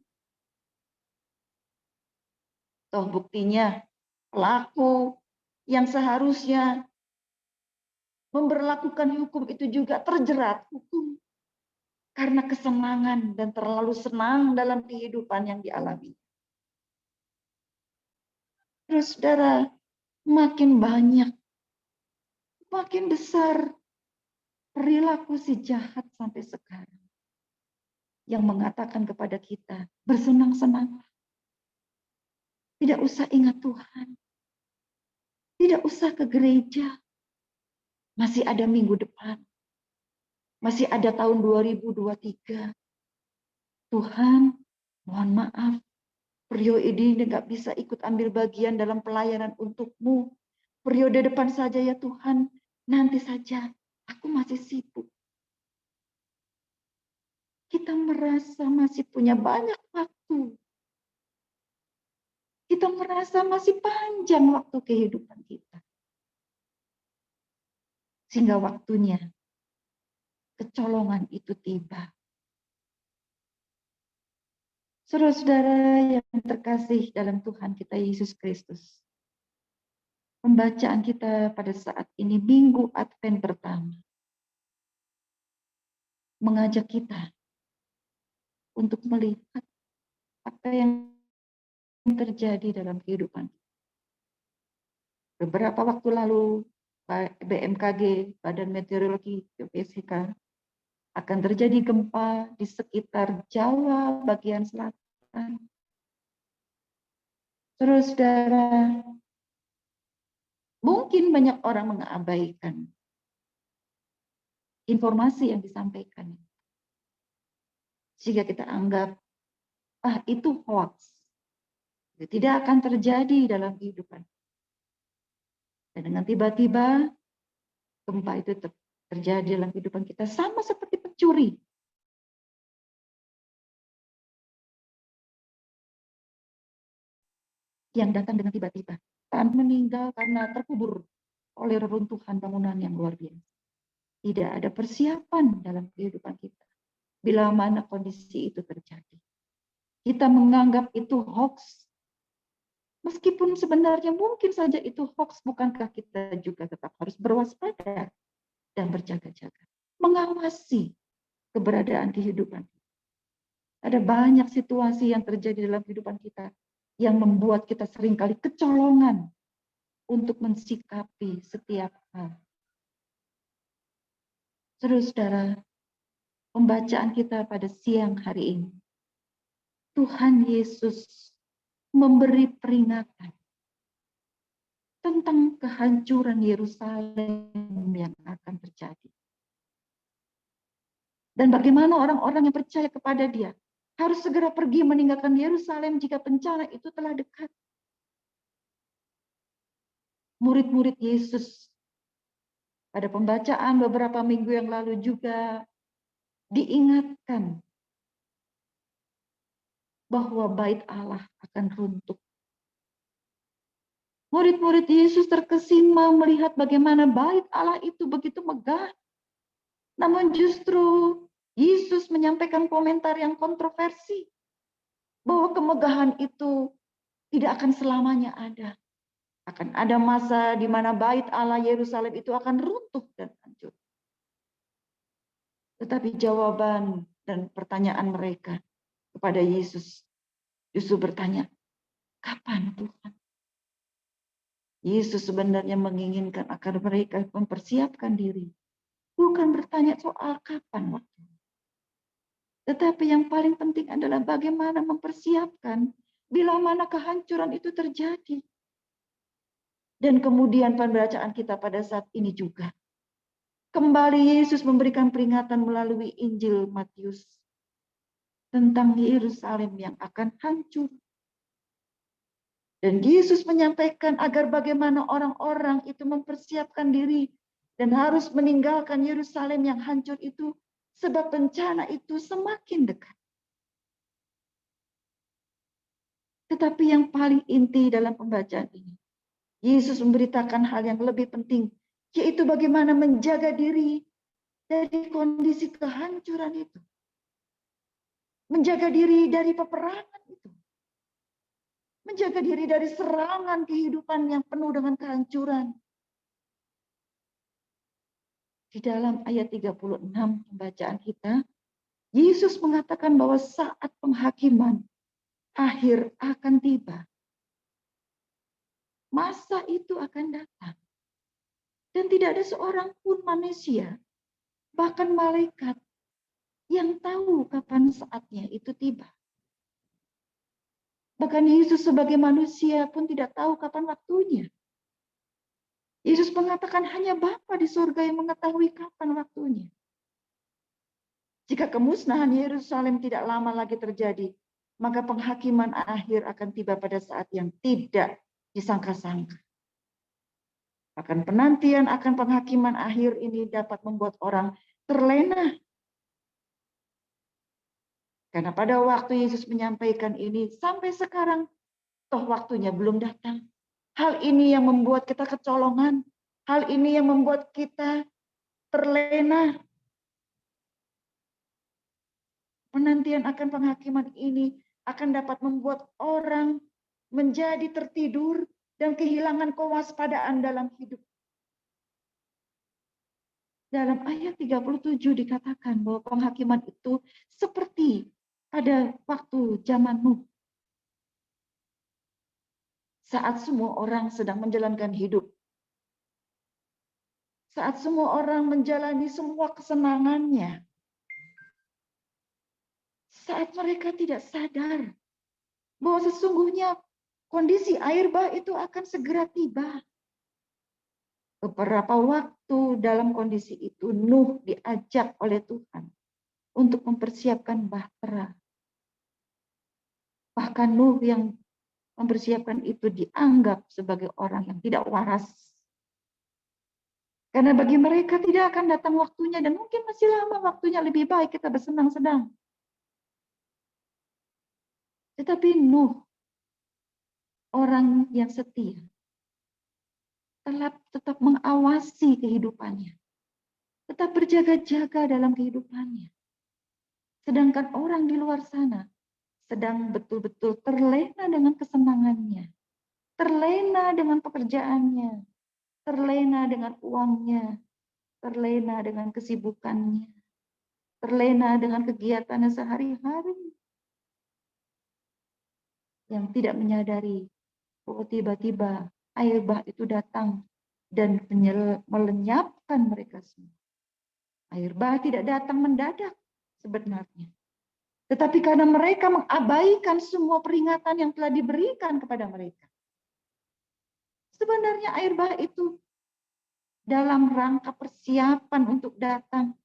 Toh buktinya pelaku yang seharusnya memberlakukan hukum itu juga terjerat hukum. karena kesenangan dan terlalu senang dalam kehidupan yang dialami. Terus saudara, makin banyak, makin besar perilaku si jahat sampai sekarang yang mengatakan kepada kita, bersenang-senang. Tidak usah ingat Tuhan. Tidak usah ke gereja. Masih ada minggu depan. Masih ada tahun 2023. Tuhan, mohon maaf. Periode ini nggak bisa ikut ambil bagian dalam pelayanan untukmu. Periode depan saja ya Tuhan. Nanti saja. Aku masih sibuk. Kita merasa masih punya banyak waktu. Kita merasa masih panjang waktu kehidupan kita. Sehingga waktunya kecolongan itu tiba. Saudara-saudara yang terkasih dalam Tuhan kita Yesus Kristus. Pembacaan kita pada saat ini Minggu Advent pertama. Mengajak kita untuk melihat apa yang terjadi dalam kehidupan. Beberapa waktu lalu BMKG, Badan Meteorologi Geofisika, akan terjadi gempa di sekitar Jawa bagian selatan. Terus saudara, mungkin banyak orang mengabaikan informasi yang disampaikan. Sehingga kita anggap, itu hoax. Itu tidak akan terjadi dalam kehidupan. Dan dengan tiba-tiba, gempa itu terjadi dalam kehidupan kita sama seperti pencuri. Yang datang dengan tiba-tiba. Dan meninggal karena terkubur oleh reruntuhan bangunan yang luar biasa. Tidak ada persiapan dalam kehidupan kita. Bila mana kondisi itu terjadi. Kita menganggap itu hoax. Meskipun sebenarnya mungkin saja itu hoax, bukankah kita juga tetap harus berwaspada dan berjaga-jaga. Mengawasi keberadaan kehidupan. Ada banyak situasi yang terjadi dalam kehidupan kita yang membuat kita seringkali kecolongan untuk mensikapi setiap hal. Saudara-saudara, pembacaan kita pada siang hari ini. Tuhan Yesus memberi peringatan tentang kehancuran Yerusalem yang akan terjadi. Dan bagaimana orang-orang yang percaya kepada Dia harus segera pergi meninggalkan Yerusalem jika bencana itu telah dekat. Murid-murid Yesus pada pembacaan beberapa minggu yang lalu juga diingatkan bahwa bait Allah akan runtuh. Murid-murid Yesus terkesima melihat bagaimana bait Allah itu begitu megah. Namun justru Yesus menyampaikan komentar yang kontroversi. Bahwa kemegahan itu tidak akan selamanya ada. Akan ada masa di mana bait Allah Yerusalem itu akan runtuh dan hancur. Tetapi jawaban dan pertanyaan mereka kepada Yesus justru bertanya, kapan Tuhan? Yesus sebenarnya menginginkan agar mereka mempersiapkan diri. Bukan bertanya soal kapan waktu. Tetapi yang paling penting adalah bagaimana mempersiapkan bila mana kehancuran itu terjadi. Dan kemudian pembacaan kita pada saat ini juga. Kembali Yesus memberikan peringatan melalui Injil Matius tentang Yerusalem yang akan hancur. Dan Yesus menyampaikan agar bagaimana orang-orang itu mempersiapkan diri dan harus meninggalkan Yerusalem yang hancur itu sebab bencana itu semakin dekat. Tetapi yang paling inti dalam pembacaan ini, Yesus memberitakan hal yang lebih penting, yaitu bagaimana menjaga diri dari kondisi kehancuran itu. Menjaga diri dari peperangan itu. Menjaga diri dari serangan kehidupan yang penuh dengan kehancuran. Di dalam ayat 36 pembacaan kita, Yesus mengatakan bahwa saat penghakiman akhir akan tiba. Masa itu akan datang. Dan tidak ada seorang pun manusia, bahkan malaikat, yang tahu kapan saatnya itu tiba. Bahkan Yesus sebagai manusia pun tidak tahu kapan waktunya. Yesus mengatakan hanya Bapa di surga yang mengetahui kapan waktunya. Jika kemusnahan Yerusalem tidak lama lagi terjadi, maka penghakiman akhir akan tiba pada saat yang tidak disangka-sangka. Bahkan penantian akan penghakiman akhir ini dapat membuat orang terlena. Karena pada waktu Yesus menyampaikan ini, sampai sekarang, toh waktunya belum datang. Hal ini yang membuat kita kecolongan. Hal ini yang membuat kita terlena. Penantian akan penghakiman ini akan dapat membuat orang menjadi tertidur dan kehilangan kewaspadaan dalam hidup. Dalam ayat 37 dikatakan bahwa penghakiman itu seperti pada waktu zaman Nuh. Saat semua orang sedang menjalankan hidup. Saat semua orang menjalani semua kesenangannya. Saat mereka tidak sadar bahwa sesungguhnya kondisi air bah itu akan segera tiba. Beberapa waktu dalam kondisi itu Nuh diajak oleh Tuhan untuk mempersiapkan bahtera. Bahkan Nuh yang mempersiapkan itu dianggap sebagai orang yang tidak waras. Karena bagi mereka tidak akan datang waktunya dan mungkin masih lama waktunya, lebih baik kita bersenang-senang. Tetapi Nuh, orang yang setia, tetap mengawasi kehidupannya. Tetap berjaga-jaga dalam kehidupannya. Sedangkan orang di luar sana sedang betul-betul terlena dengan kesenangannya. Terlena dengan pekerjaannya. Terlena dengan uangnya. Terlena dengan kesibukannya. Terlena dengan kegiatannya sehari-hari. Yang tidak menyadari bahwa tiba-tiba air bah itu datang dan melenyapkan mereka semua. Air bah tidak datang mendadak sebenarnya. Tetapi karena mereka mengabaikan semua peringatan yang telah diberikan kepada mereka. Sebenarnya air bah itu dalam rangka persiapan untuk datang.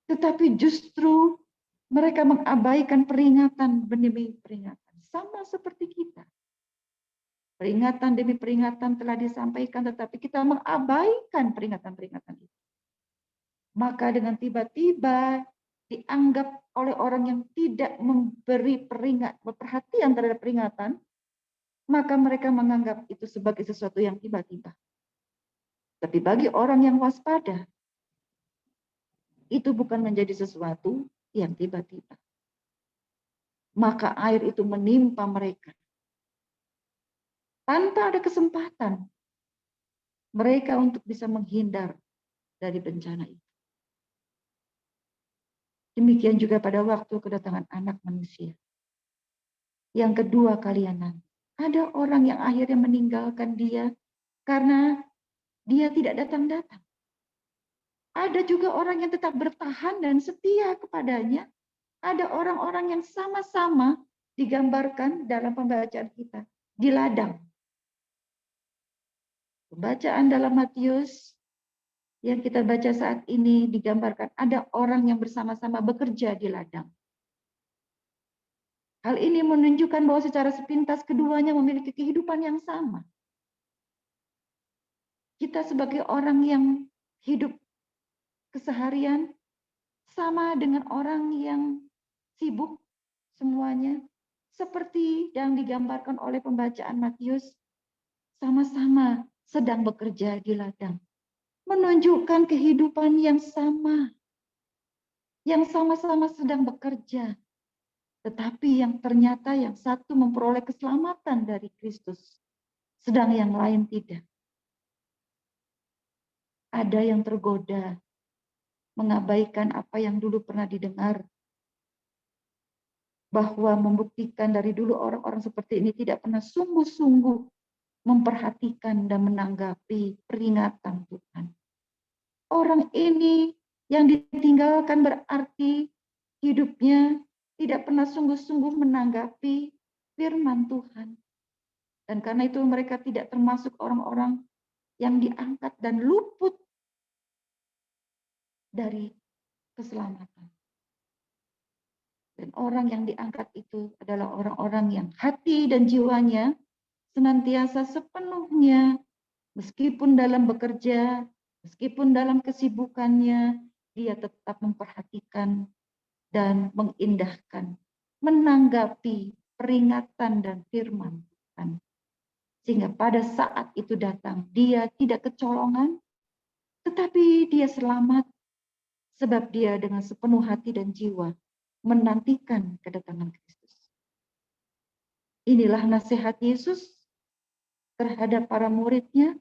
Tetapi justru mereka mengabaikan peringatan demi peringatan. Sama seperti kita. Peringatan demi peringatan telah disampaikan, tetapi kita mengabaikan peringatan-peringatan itu. Maka dengan tiba-tiba dianggap oleh orang yang tidak memberi perhatian terhadap peringatan, maka mereka menganggap itu sebagai sesuatu yang tiba-tiba. Tapi bagi orang yang waspada, itu bukan menjadi sesuatu yang tiba-tiba. Maka air itu menimpa mereka. Tanpa ada kesempatan mereka untuk bisa menghindar dari bencana itu. Demikian juga pada waktu kedatangan Anak Manusia. Yang kedua kalinya nanti. Ada orang yang akhirnya meninggalkan dia karena dia tidak datang-datang. Ada juga orang yang tetap bertahan dan setia kepadanya. Ada orang-orang yang sama-sama digambarkan dalam pembacaan kita di ladang. Pembacaan dalam Matius yang kita baca saat ini digambarkan ada orang yang bersama-sama bekerja di ladang. Hal ini menunjukkan bahwa secara sepintas keduanya memiliki kehidupan yang sama. Kita sebagai orang yang hidup keseharian sama dengan orang yang sibuk semuanya, seperti yang digambarkan oleh pembacaan Matius, sama-sama sedang bekerja di ladang. Menunjukkan kehidupan yang sama, yang sama-sama sedang bekerja. Tetapi yang ternyata yang satu memperoleh keselamatan dari Kristus, sedang yang lain tidak. Ada yang tergoda, mengabaikan apa yang dulu pernah didengar bahwa membuktikan dari dulu orang-orang seperti ini tidak pernah sungguh-sungguh memperhatikan dan menanggapi peringatan Tuhan. Orang ini yang ditinggalkan berarti hidupnya tidak pernah sungguh-sungguh menanggapi firman Tuhan. Dan karena itu mereka tidak termasuk orang-orang yang diangkat dan luput dari keselamatan. Dan orang yang diangkat itu adalah orang-orang yang hati dan jiwanya senantiasa sepenuhnya, meskipun dalam bekerja, meskipun dalam kesibukannya, dia tetap memperhatikan dan mengindahkan, menanggapi peringatan dan firman Tuhan. Sehingga pada saat itu datang, dia tidak kecolongan, tetapi dia selamat, sebab dia dengan sepenuh hati dan jiwa menantikan kedatangan Kristus. Inilah nasihat Yesus terhadap para muridnya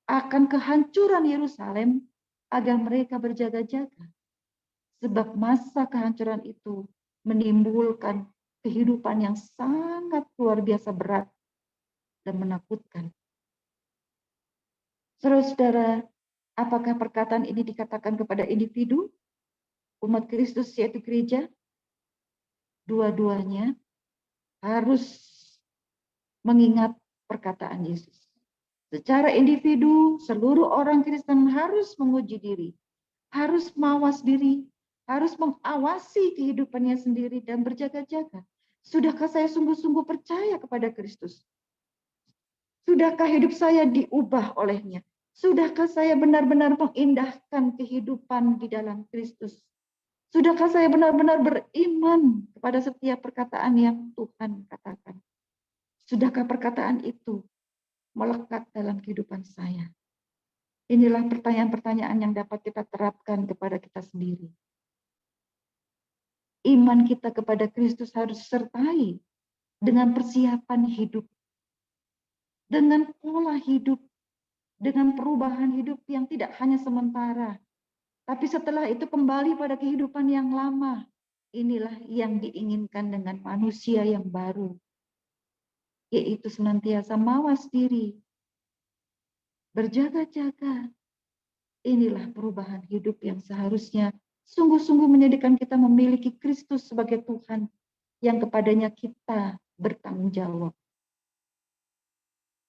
akan kehancuran Yerusalem agar mereka berjaga-jaga. Sebab masa kehancuran itu menimbulkan kehidupan yang sangat luar biasa berat dan menakutkan. Saudara-saudara, apakah perkataan ini dikatakan kepada individu, umat Kristus yaitu gereja? Dua-duanya harus mengingat perkataan Yesus. Secara individu, seluruh orang Kristen harus menguji diri, harus mawas diri, harus mengawasi kehidupannya sendiri dan berjaga-jaga. Sudahkah saya sungguh-sungguh percaya kepada Kristus? Sudahkah hidup saya diubah olehnya? Sudahkah saya benar-benar mengindahkan kehidupan di dalam Kristus? Sudahkah saya benar-benar beriman kepada setiap perkataan yang Tuhan katakan? Sudahkah perkataan itu melekat dalam kehidupan saya? Inilah pertanyaan-pertanyaan yang dapat kita terapkan kepada kita sendiri. Iman kita kepada Kristus harus disertai dengan persiapan hidup, dengan pola hidup, dengan perubahan hidup yang tidak hanya sementara, tapi setelah itu kembali pada kehidupan yang lama. Inilah yang diinginkan dengan manusia yang baru, yaitu senantiasa mawas diri, berjaga-jaga. Inilah perubahan hidup yang seharusnya sungguh-sungguh menjadikan kita memiliki Kristus sebagai Tuhan yang kepadanya kita bertanggung jawab.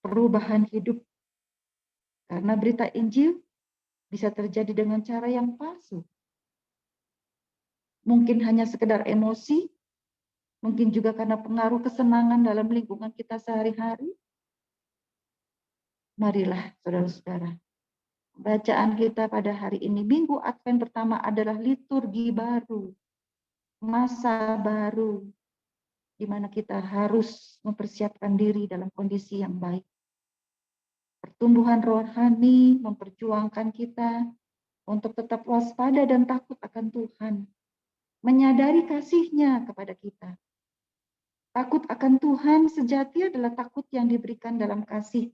Perubahan hidup karena berita Injil bisa terjadi dengan cara yang palsu. Mungkin hanya sekedar emosi, mungkin juga karena pengaruh kesenangan dalam lingkungan kita sehari-hari. Marilah saudara-saudara, bacaan kita pada hari ini, Minggu Advent pertama adalah liturgi baru, masa baru, di mana kita harus mempersiapkan diri dalam kondisi yang baik. Pertumbuhan rohani memperjuangkan kita untuk tetap waspada dan takut akan Tuhan. Menyadari kasih-Nya kepada kita. Takut akan Tuhan sejati adalah takut yang diberikan dalam kasih.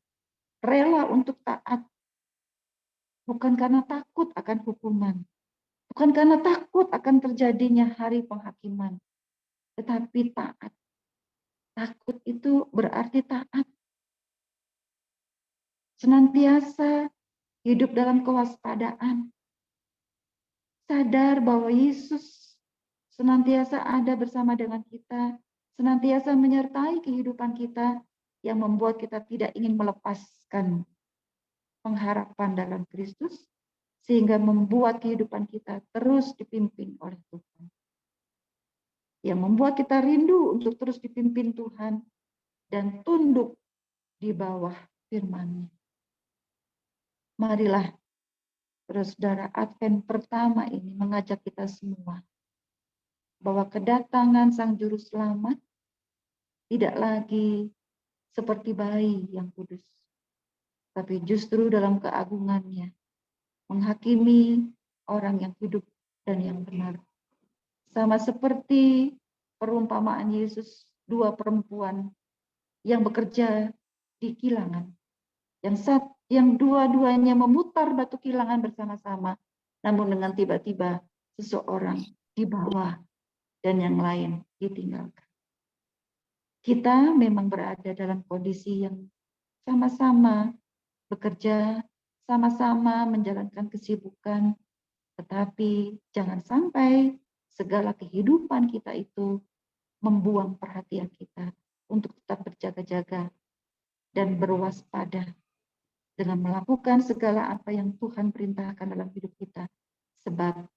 Rela untuk taat. Bukan karena takut akan hukuman. Bukan karena takut akan terjadinya hari penghakiman. Tetapi taat. Takut itu berarti taat. Senantiasa hidup dalam kewaspadaan. Sadar bahwa Yesus senantiasa ada bersama dengan kita, senantiasa menyertai kehidupan kita yang membuat kita tidak ingin melepaskan pengharapan dalam Kristus, sehingga membuat kehidupan kita terus dipimpin oleh Tuhan. Yang membuat kita rindu untuk terus dipimpin Tuhan dan tunduk di bawah firman-Nya. Marilah, saudara, Advent pertama ini mengajak kita semua bahwa kedatangan Sang Juru Selamat tidak lagi seperti bayi yang kudus, tapi justru dalam keagungannya menghakimi orang yang hidup dan yang benar. Sama seperti perumpamaan Yesus, dua perempuan yang bekerja di kilangan, yang dua-duanya memutar batu kilangan bersama-sama, namun dengan tiba-tiba seseorang di bawah dan yang lain ditinggalkan. Kita memang berada dalam kondisi yang sama-sama bekerja, sama-sama menjalankan kesibukan, tetapi jangan sampai segala kehidupan kita itu membuang perhatian kita untuk tetap berjaga-jaga dan berwaspada dengan melakukan segala apa yang Tuhan perintahkan dalam hidup kita. Sebab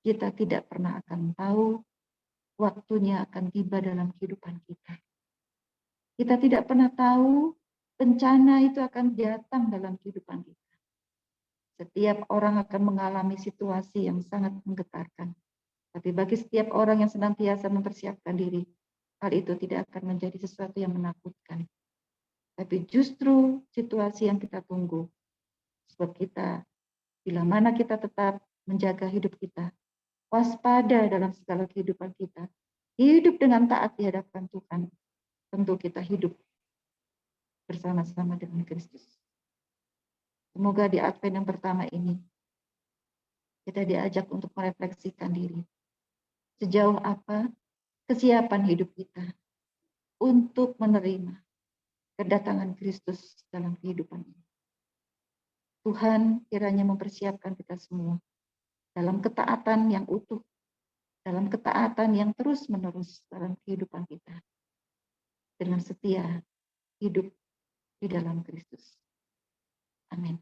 kita tidak pernah akan tahu waktunya akan tiba dalam kehidupan kita. Kita tidak pernah tahu bencana itu akan datang dalam kehidupan kita. Setiap orang akan mengalami situasi yang sangat menggetarkan. Tapi bagi setiap orang yang senantiasa mempersiapkan diri, hal itu tidak akan menjadi sesuatu yang menakutkan. Tapi justru situasi yang kita tunggu. Sebab kita, bila mana kita tetap menjaga hidup kita, waspada dalam segala kehidupan kita, hidup dengan taat di hadapan Tuhan, tentu kita hidup bersama-sama dengan Kristus. Semoga di Advent yang pertama ini, kita diajak untuk merefleksikan diri. Sejauh apa kesiapan hidup kita untuk menerima kedatangan Kristus dalam kehidupan ini. Tuhan kiranya mempersiapkan kita semua dalam ketaatan yang utuh, dalam ketaatan yang terus-menerus dalam kehidupan kita. Dengan setia hidup di dalam Kristus. Amin.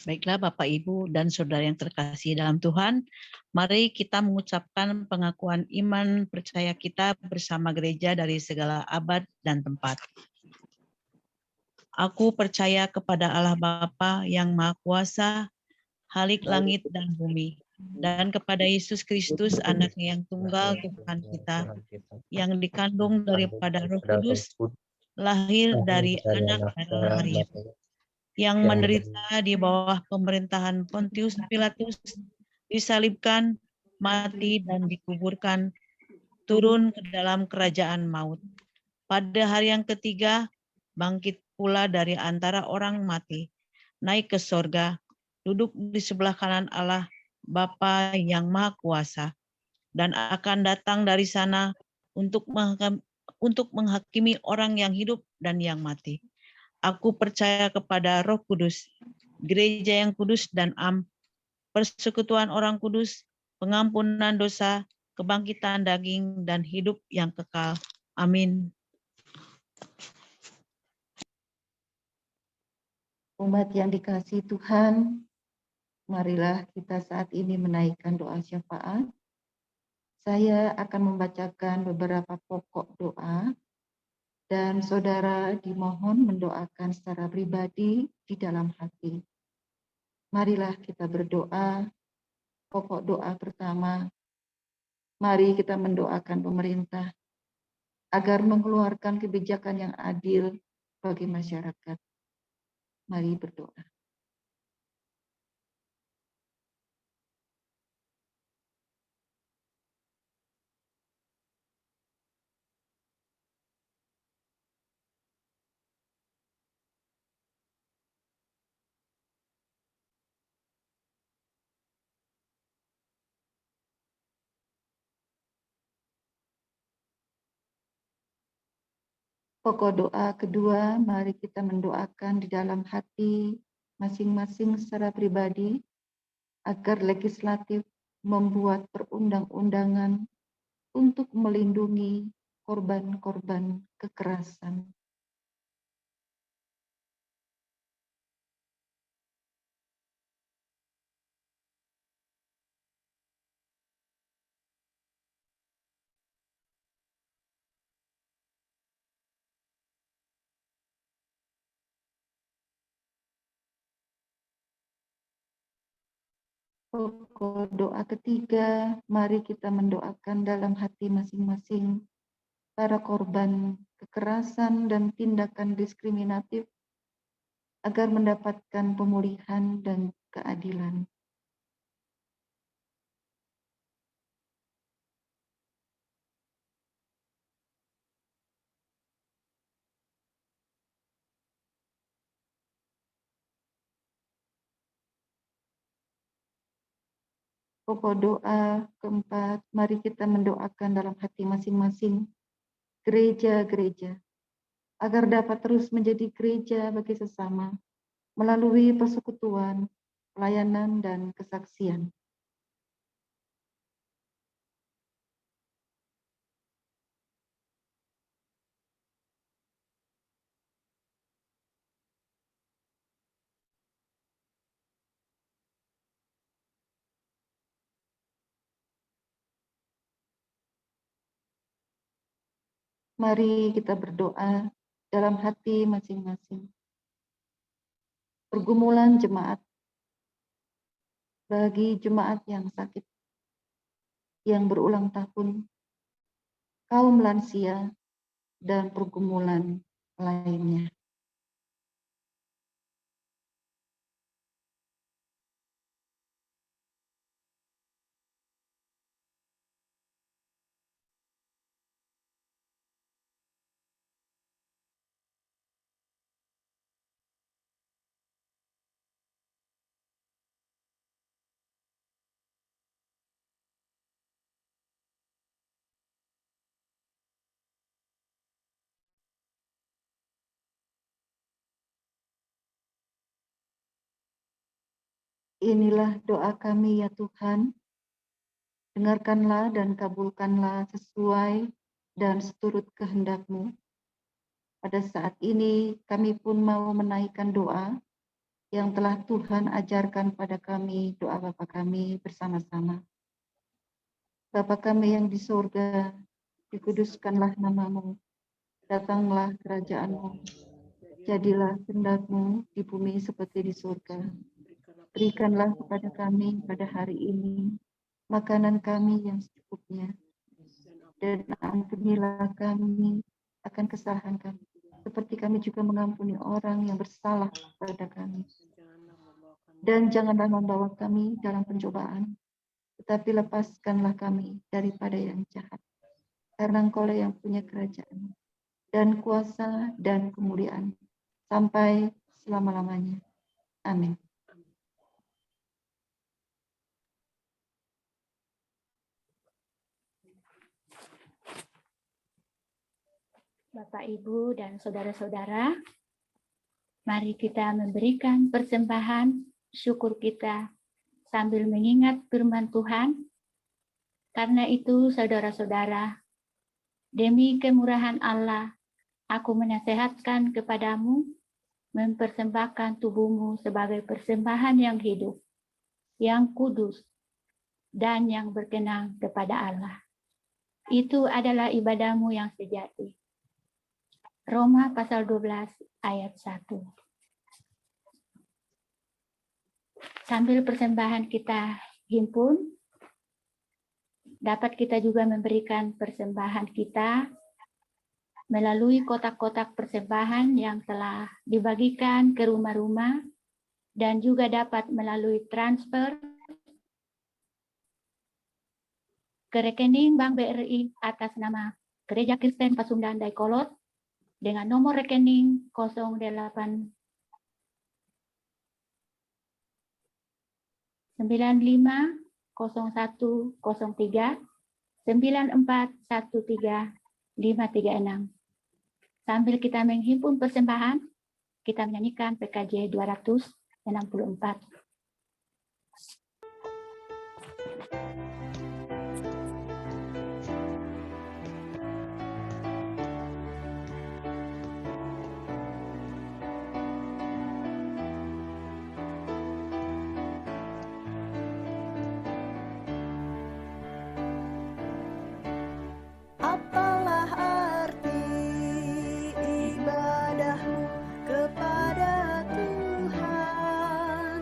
Baiklah Bapak, Ibu, dan Saudara yang terkasih dalam Tuhan, mari kita mengucapkan pengakuan iman percaya kita bersama gereja dari segala abad dan tempat. Aku percaya kepada Allah Bapa yang Maha Kuasa, Khalik langit dan bumi, dan kepada Yesus Kristus, Anak-Nya yang tunggal Tuhan kita, yang dikandung daripada Roh Kudus, lahir dari anak darah Maria, yang menderita di bawah pemerintahan Pontius Pilatus, disalibkan, mati, dan dikuburkan, turun ke dalam kerajaan maut. Pada hari yang ketiga, bangkit pula dari antara orang mati, naik ke sorga, duduk di sebelah kanan Allah Bapa yang Maha Kuasa, dan akan datang dari sana untuk menghakimi orang yang hidup dan yang mati. Aku percaya kepada Roh Kudus, gereja yang kudus dan am, persekutuan orang kudus, pengampunan dosa, kebangkitan daging, dan hidup yang kekal. Amin. Umat yang dikasihi Tuhan, marilah kita saat ini menaikkan doa syafaat. Saya akan membacakan beberapa pokok doa, dan saudara dimohon mendoakan secara pribadi di dalam hati. Marilah kita berdoa. Pokok doa pertama, mari kita mendoakan pemerintah agar mengeluarkan kebijakan yang adil bagi masyarakat. Mari berdoa. Pokok doa kedua, mari kita mendoakan di dalam hati masing-masing secara pribadi agar legislatif membuat perundang-undangan untuk melindungi korban-korban kekerasan. Pokok doa ketiga, mari kita mendoakan dalam hati masing-masing para korban kekerasan dan tindakan diskriminatif agar mendapatkan pemulihan dan keadilan. Pokok doa keempat, mari kita mendoakan dalam hati masing-masing gereja-gereja agar dapat terus menjadi gereja bagi sesama melalui persekutuan, pelayanan, dan kesaksian. Mari kita berdoa dalam hati masing-masing. Pergumulan jemaat, bagi jemaat yang sakit, yang berulang tahun, kaum lansia, dan pergumulan lainnya. Inilah doa kami ya Tuhan, dengarkanlah dan kabulkanlah sesuai dan seturut kehendak-Mu. Pada saat ini kami pun mau menaikkan doa yang telah Tuhan ajarkan pada kami, doa Bapa kami bersama-sama. Bapa kami yang di surga, dikuduskanlah nama-Mu, datanglah kerajaan-Mu, jadilah kehendak-Mu di bumi seperti di surga. Berikanlah kepada kami pada hari ini makanan kami yang secukupnya, dan ampunilah kami akan kesalahan kami, seperti kami juga mengampuni orang yang bersalah kepada kami. Dan janganlah membawa kami dalam pencobaan, tetapi lepaskanlah kami daripada yang jahat. Karena Engkau yang punya kerajaan, dan kuasa, dan kemuliaan, sampai selama-lamanya. Amin. Bapak, Ibu, dan saudara-saudara, mari kita memberikan persembahan syukur kita sambil mengingat firman Tuhan. Karena itu, saudara-saudara, demi kemurahan Allah, aku menasehatkan kepadamu mempersembahkan tubuhmu sebagai persembahan yang hidup, yang kudus, dan yang berkenan kepada Allah. Itu adalah ibadahmu yang sejati. Roma pasal 12 ayat 1. Sambil persembahan kita himpun, dapat kita juga memberikan persembahan kita melalui kotak-kotak persembahan yang telah dibagikan ke rumah-rumah, dan juga dapat melalui transfer ke rekening Bank BRI atas nama Gereja Kristen Pasundan Dayakolot dengan nomor rekening 08 95 01 03 9413 536. Sambil kita menghimpun persembahan, kita menyanyikan PKJ 264. Apalah arti ibadahmu kepada Tuhan?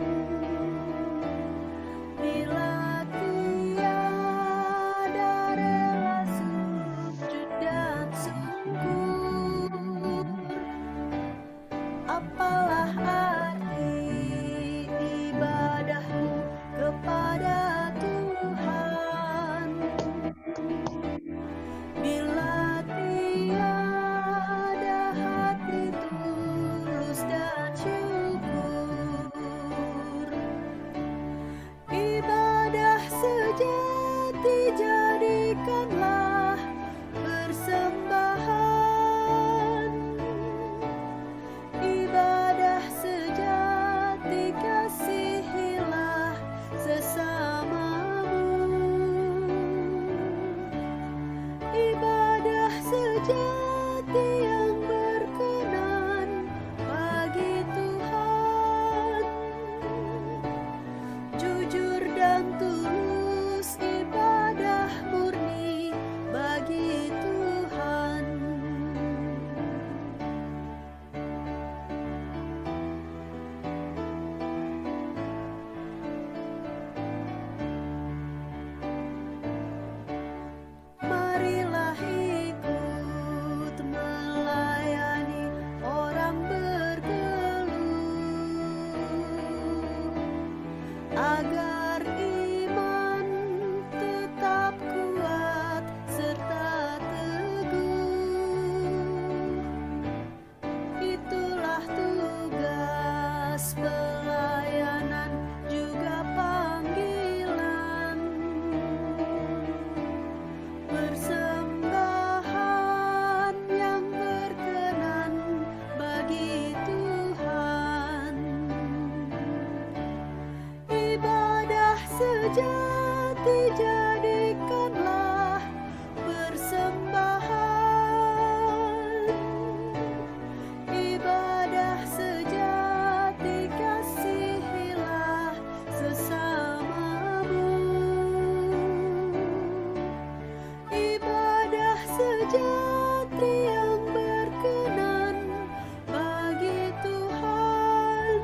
sejati jadikanlah persembahan, ibadah sejati kasihilah sesamamu, ibadah sejati yang berkenan bagi Tuhan,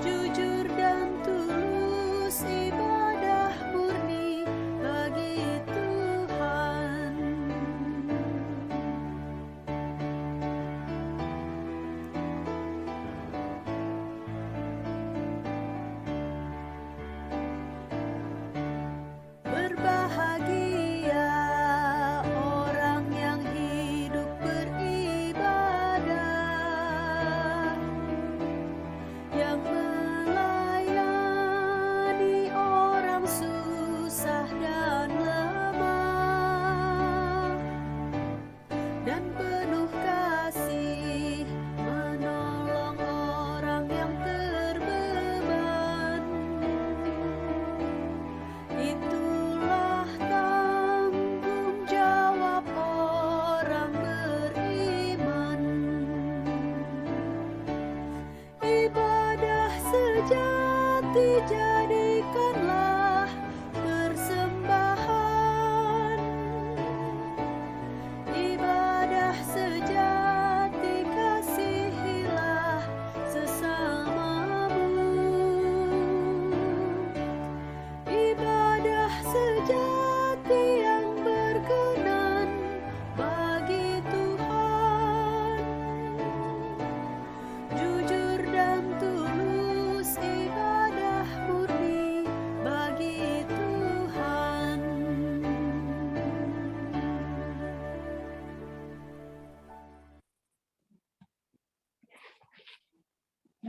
jujur dan tulus ibadah murni bagi Tuhan. Berbahagia orang yang hidup beribadah, yang melayani orang susah dan lemah, dan penuh kasih menolong orang yang terbeban. Itulah tanggung jawab orang beriman. Ibadah sejati jadikanlah persembahan, ibadah sejati kasihilah sesamamu, ibadah sejati yang berkenan bagi Tuhan, jujur dan tulus ibadah murni bagi Tuhan.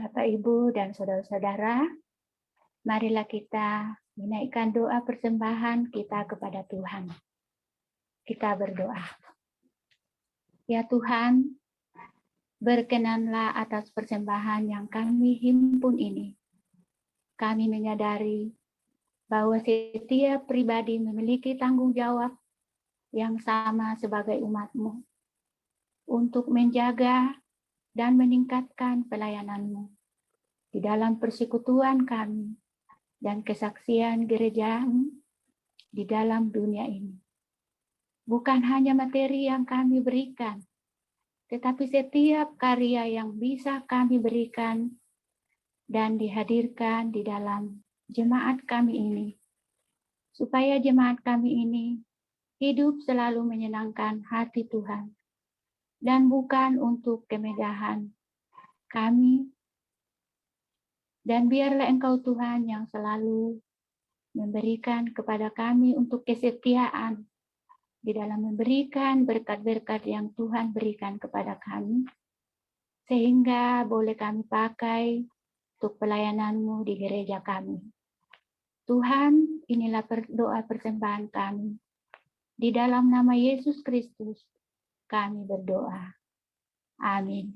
Bapak, Ibu, dan saudara-saudara, marilah kita menaikkan doa persembahan kita kepada Tuhan. Kita berdoa. Ya Tuhan, berkenanlah atas persembahan yang kami himpun ini. Kami menyadari bahwa setiap pribadi memiliki tanggung jawab yang sama sebagai umat-Mu untuk menjaga dan meningkatkan pelayanan-Mu di dalam persekutuan kami dan kesaksian gereja-Mu di dalam dunia ini. Bukan hanya materi yang kami berikan, tetapi setiap karya yang bisa kami berikan dan dihadirkan di dalam jemaat kami ini, supaya jemaat kami ini hidup selalu menyenangkan hati Tuhan, dan bukan untuk kemegahan kami. Dan biarlah Engkau Tuhan yang selalu memberikan kepada kami untuk kesetiaan di dalam memberikan berkat-berkat yang Tuhan berikan kepada kami, sehingga boleh kami pakai untuk pelayanan-Mu di gereja kami. Tuhan, inilah doa persembahan kami. Di dalam nama Yesus Kristus, kami berdoa. Amin.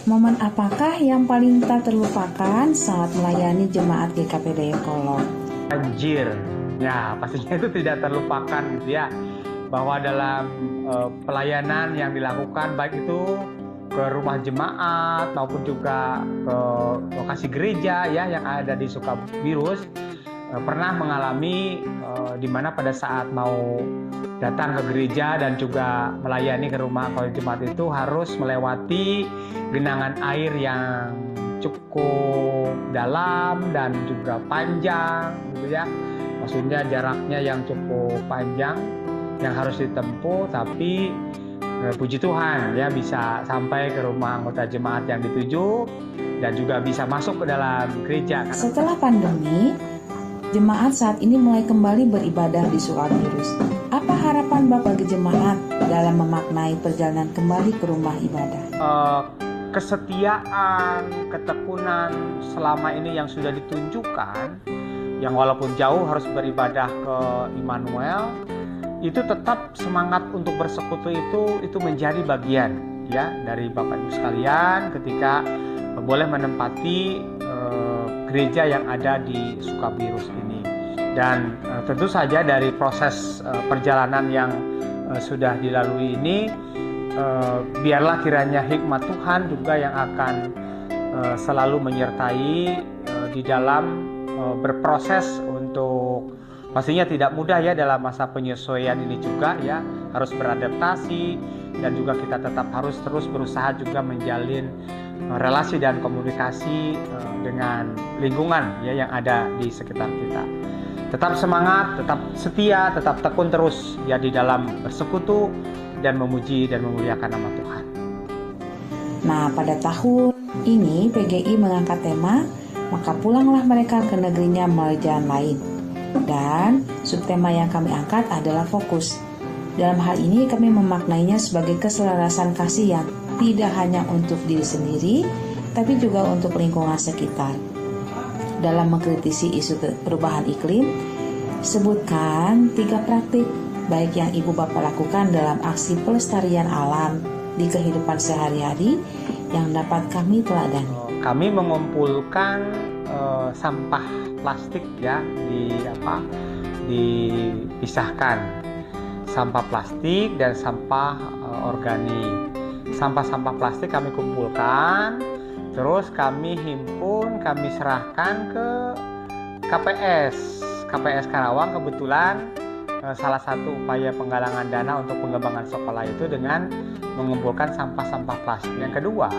Momen apakah yang paling tak terlupakan saat melayani jemaat GKP Dayakolot? Banjir, ya pastinya itu tidak terlupakan gitu ya. Bahwa dalam pelayanan yang dilakukan baik itu ke rumah jemaat maupun juga ke lokasi gereja ya yang ada di Sukabirus, pernah mengalami di mana pada saat mau datang ke gereja dan juga melayani ke rumah jemaat itu harus melewati genangan air yang cukup dalam dan juga panjang gitu ya. Maksudnya jaraknya yang cukup panjang yang harus ditempuh, tapi puji Tuhan ya bisa sampai ke rumah anggota jemaat yang dituju dan juga bisa masuk ke dalam gereja. Setelah pandemi, jemaat saat ini mulai kembali beribadah di Sukabirus. Apa harapan Bapak jemaat dalam memaknai perjalanan kembali ke rumah ibadah? Kesetiaan, ketekunan selama ini yang sudah ditunjukkan yang walaupun jauh harus beribadah ke Immanuel, itu tetap semangat untuk bersekutu itu menjadi bagian ya dari Bapak Ibu sekalian ketika boleh menempati gereja yang ada di Sukabirus ini. Dan tentu saja dari proses perjalanan yang sudah dilalui ini, biarlah kiranya hikmat Tuhan juga yang akan selalu menyertai di dalam berproses untuk, pastinya tidak mudah ya dalam masa penyesuaian ini juga ya, harus beradaptasi dan juga kita tetap harus terus berusaha juga menjalin relasi dan komunikasi dengan lingkungan ya yang ada di sekitar kita. Tetap semangat, tetap setia, tetap tekun terus ya di dalam bersekutu dan memuji dan memuliakan nama Tuhan. Nah, pada tahun ini PGI mengangkat tema Maka Pulanglah Mereka ke Negerinya Melalui Jalan Lain. Dan subtema yang kami angkat adalah fokus. Dalam hal ini kami memaknainya sebagai keselarasan kasih yang tidak hanya untuk diri sendiri, tapi juga untuk lingkungan sekitar. Dalam mengkritisi isu perubahan iklim, sebutkan 3 praktik baik yang Ibu Bapak lakukan dalam aksi pelestarian alam di kehidupan sehari-hari yang dapat kami teladani. Kami mengumpulkan sampah plastik ya dipisahkan sampah plastik dan sampah organik. Sampah-sampah plastik kami kumpulkan, terus kami himpun, kami serahkan ke KPS Karawang. Kebetulan salah satu upaya penggalangan dana untuk pengembangan sekolah itu dengan mengumpulkan sampah-sampah plastik. Yang kedua,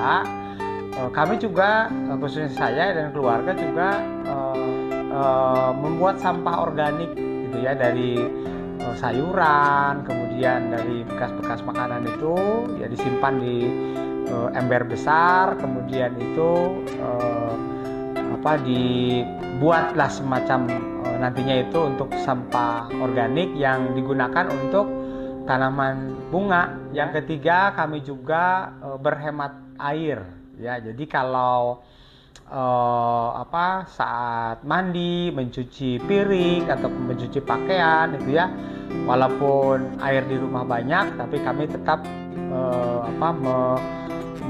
kami juga, khususnya saya dan keluarga juga membuat sampah organik gitu ya, dari sayuran, kemudian dari bekas-bekas makanan itu ya disimpan di ember besar, kemudian itu dibuatlah semacam nantinya itu untuk sampah organik yang digunakan untuk tanaman bunga. Yang ketiga, kami juga berhemat air ya. Jadi kalau saat mandi, mencuci piring ataupun mencuci pakaian itu ya, walaupun air di rumah banyak, tapi kami tetap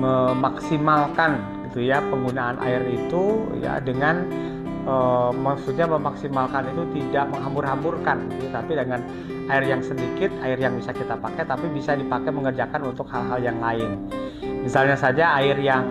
memaksimalkan gitu ya penggunaan air itu ya, dengan maksudnya memaksimalkan itu tidak menghambur-hamburkan gitu, tapi dengan air yang sedikit, air yang bisa kita pakai tapi bisa dipakai mengerjakan untuk hal-hal yang lain. Misalnya saja air yang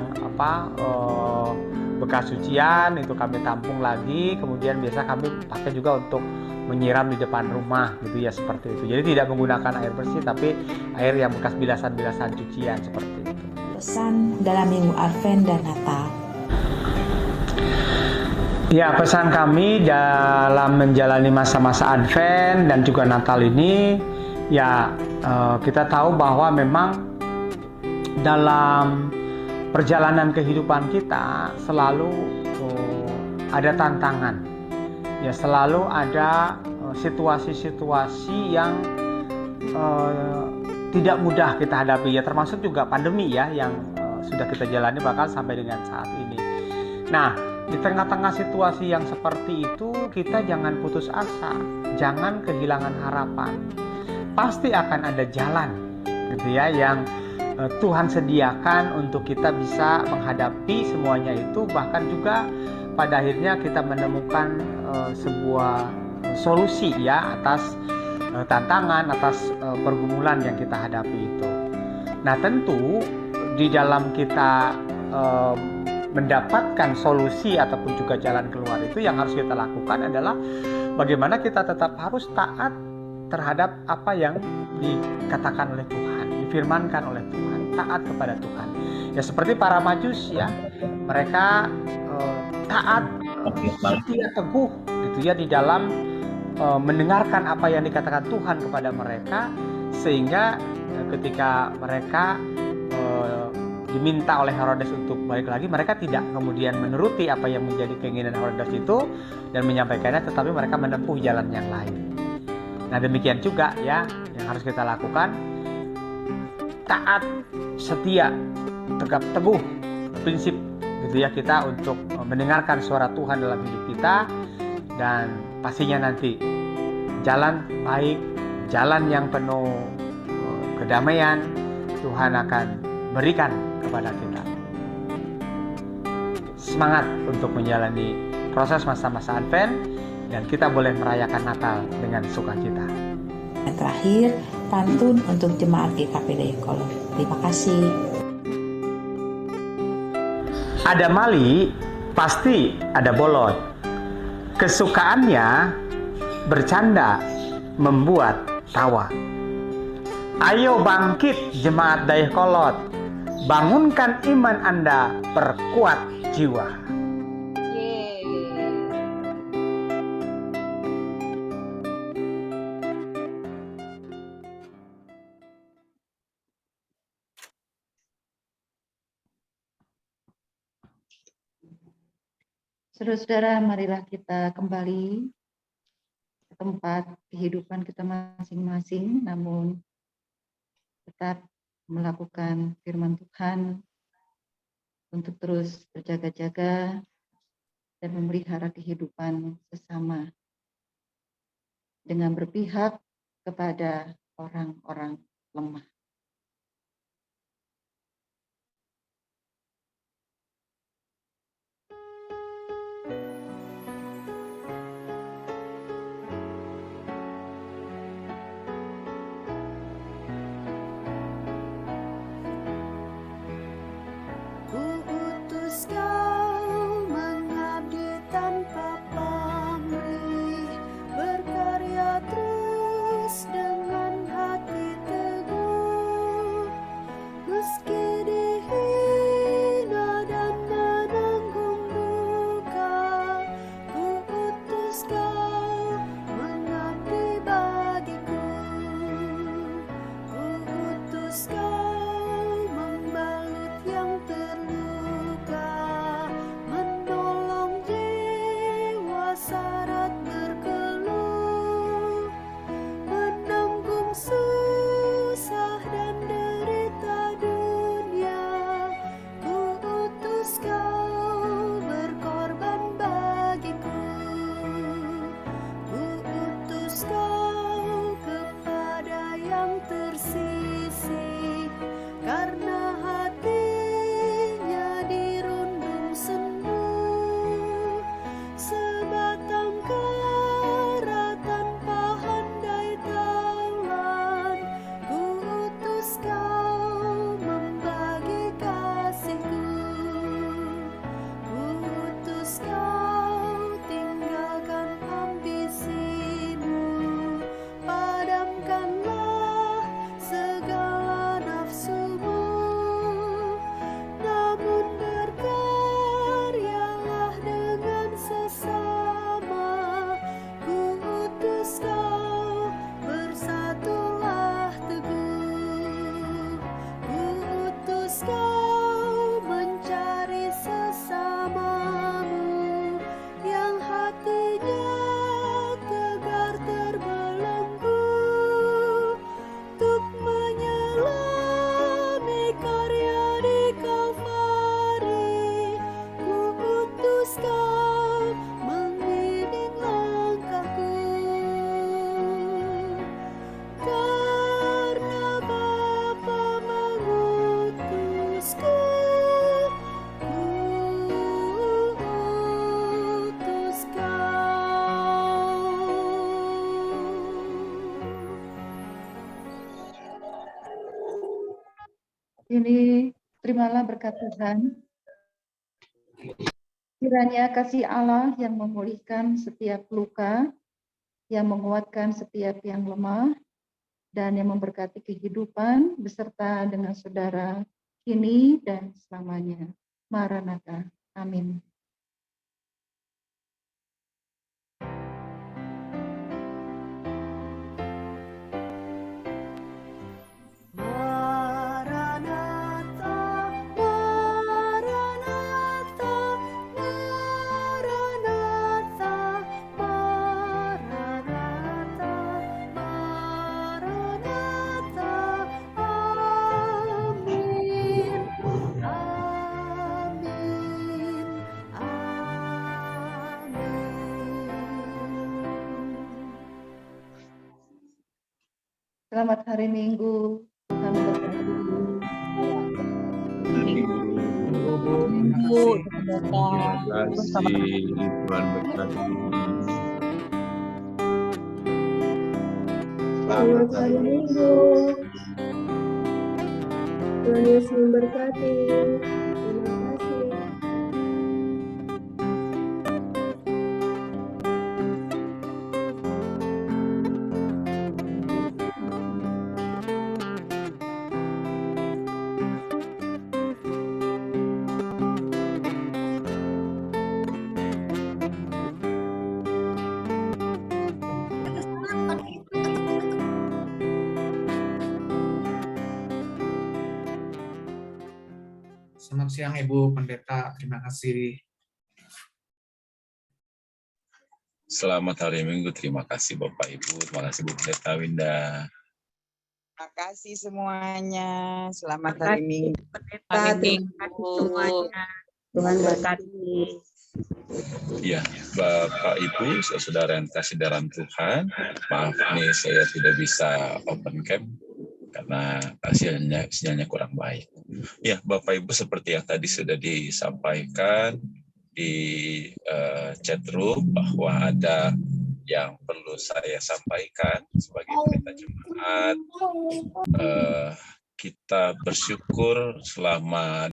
bekas cucian itu kami tampung lagi, kemudian biasa kami pakai juga untuk menyiram di depan rumah gitu ya, seperti itu. Jadi tidak menggunakan air bersih tapi air yang bekas bilasan-bilasan cucian seperti itu. Pesan dalam Minggu Advent dan Natal. Ya, pesan kami dalam menjalani masa-masa Advent dan juga Natal ini ya, kita tahu bahwa memang dalam perjalanan kehidupan kita selalu ada tantangan ya, selalu ada situasi-situasi yang tidak mudah kita hadapi ya, termasuk juga pandemi ya yang sudah kita jalani bahkan sampai dengan saat ini. Nah, di tengah-tengah situasi yang seperti itu kita jangan putus asa, jangan kehilangan harapan. Pasti akan ada jalan gitu ya yang Tuhan sediakan untuk kita bisa menghadapi semuanya itu, bahkan juga pada akhirnya kita menemukan sebuah solusi ya atas tantangan, atas pergumulan yang kita hadapi itu. Nah, tentu di dalam kita mendapatkan solusi ataupun juga jalan keluar itu, yang harus kita lakukan adalah bagaimana kita tetap harus taat terhadap apa yang dikatakan oleh Tuhan, difirmankan oleh Tuhan, taat kepada Tuhan. Ya seperti para Majus ya, mereka taat, setia, teguh gitu ya di dalam mendengarkan apa yang dikatakan Tuhan kepada mereka, sehingga ketika mereka diminta oleh Herodes untuk balik lagi, mereka tidak kemudian menuruti apa yang menjadi keinginan Herodes itu dan menyampaikannya, tetapi mereka menempuh jalan yang lain. Nah, demikian juga ya yang harus kita lakukan, taat, setia, tegap teguh, prinsip gitu ya kita untuk mendengarkan suara Tuhan dalam hidup kita, dan pastinya nanti jalan baik, jalan yang penuh kedamaian Tuhan akan berikan kepada kita. Semangat untuk menjalani proses masa-masa Advent dan kita boleh merayakan Natal dengan sukacita. Dan terakhir, pantun untuk jemaat GKP Dayakolot. Terima kasih. Ada mali, pasti ada bolot. Kesukaannya bercanda, membuat tawa. Ayo bangkit jemaat Dayakolot, bangunkan iman Anda, perkuat jiwa. Saudara-saudara, marilah kita kembali ke tempat kehidupan kita masing-masing, namun tetap melakukan firman Tuhan untuk terus berjaga-jaga dan memelihara kehidupan sesama dengan berpihak kepada orang-orang lemah. Ku utus kau mengabdi tanpa pamrih, berkarya terus dengan hati teguh, meski dihina dan menanggung duka. Ku utus kau mengabdi bagiku, ku utus kau membalut yang terluka, menolong jiwa syarat berkeluh, menanggung susah dan derita dunia. Ku utus kau berkorban bagiku, ku utus kau kepada yang tersisih, karena hatinya dirundung sendu, sebatang kara tanpa handai tawan. Ku utus kau membagi kasihku, ku utus kau tinggalkan ambisimu, padamkanlah segala nafsumu, namun berkaryalah dengan sesama. Ku utus kau bersatulah teguh, ku utus kau mencari sesamamu yang hatinya tegar terbelenggu, untuk menyelami karya di Kalvari. Ku utus kau membimbing langkahku, karena Bapa mengutusku. Ku utus kau. Ini terimalah berkat Tuhan. Kiranya kasih Allah yang memulihkan setiap luka, yang menguatkan setiap yang lemah, dan yang memberkati kehidupan beserta dengan saudara kini dan selamanya. Maranatha. Amin. Maranatha, Maranatha, Maranatha, Maranatha, Maranatha. Amin, amin, Selamat hari Minggu. Tuhan memberkati. Minggu, Terima kasih, Tuhan berkati. Selamat hari Minggu. Tuhan Yesus memberkati. Terima kasih. Selamat siang Ibu Pendeta, terima kasih. Selamat hari Minggu, terima kasih Bapak Ibu, terima kasih Bu Pendeta Winda. Terima kasih semuanya. Selamat hari Minggu. hari Minggu. Tuhan berkati. Ya, Bapak Ibu, saudara yang kasih dalam Tuhan, maaf nih saya tidak bisa open cam karena sinyalnya kurang baik. Ya, Bapak Ibu seperti yang tadi sudah disampaikan di chat room bahwa ada yang perlu saya sampaikan sebagai pendeta jemaat. Kita bersyukur selama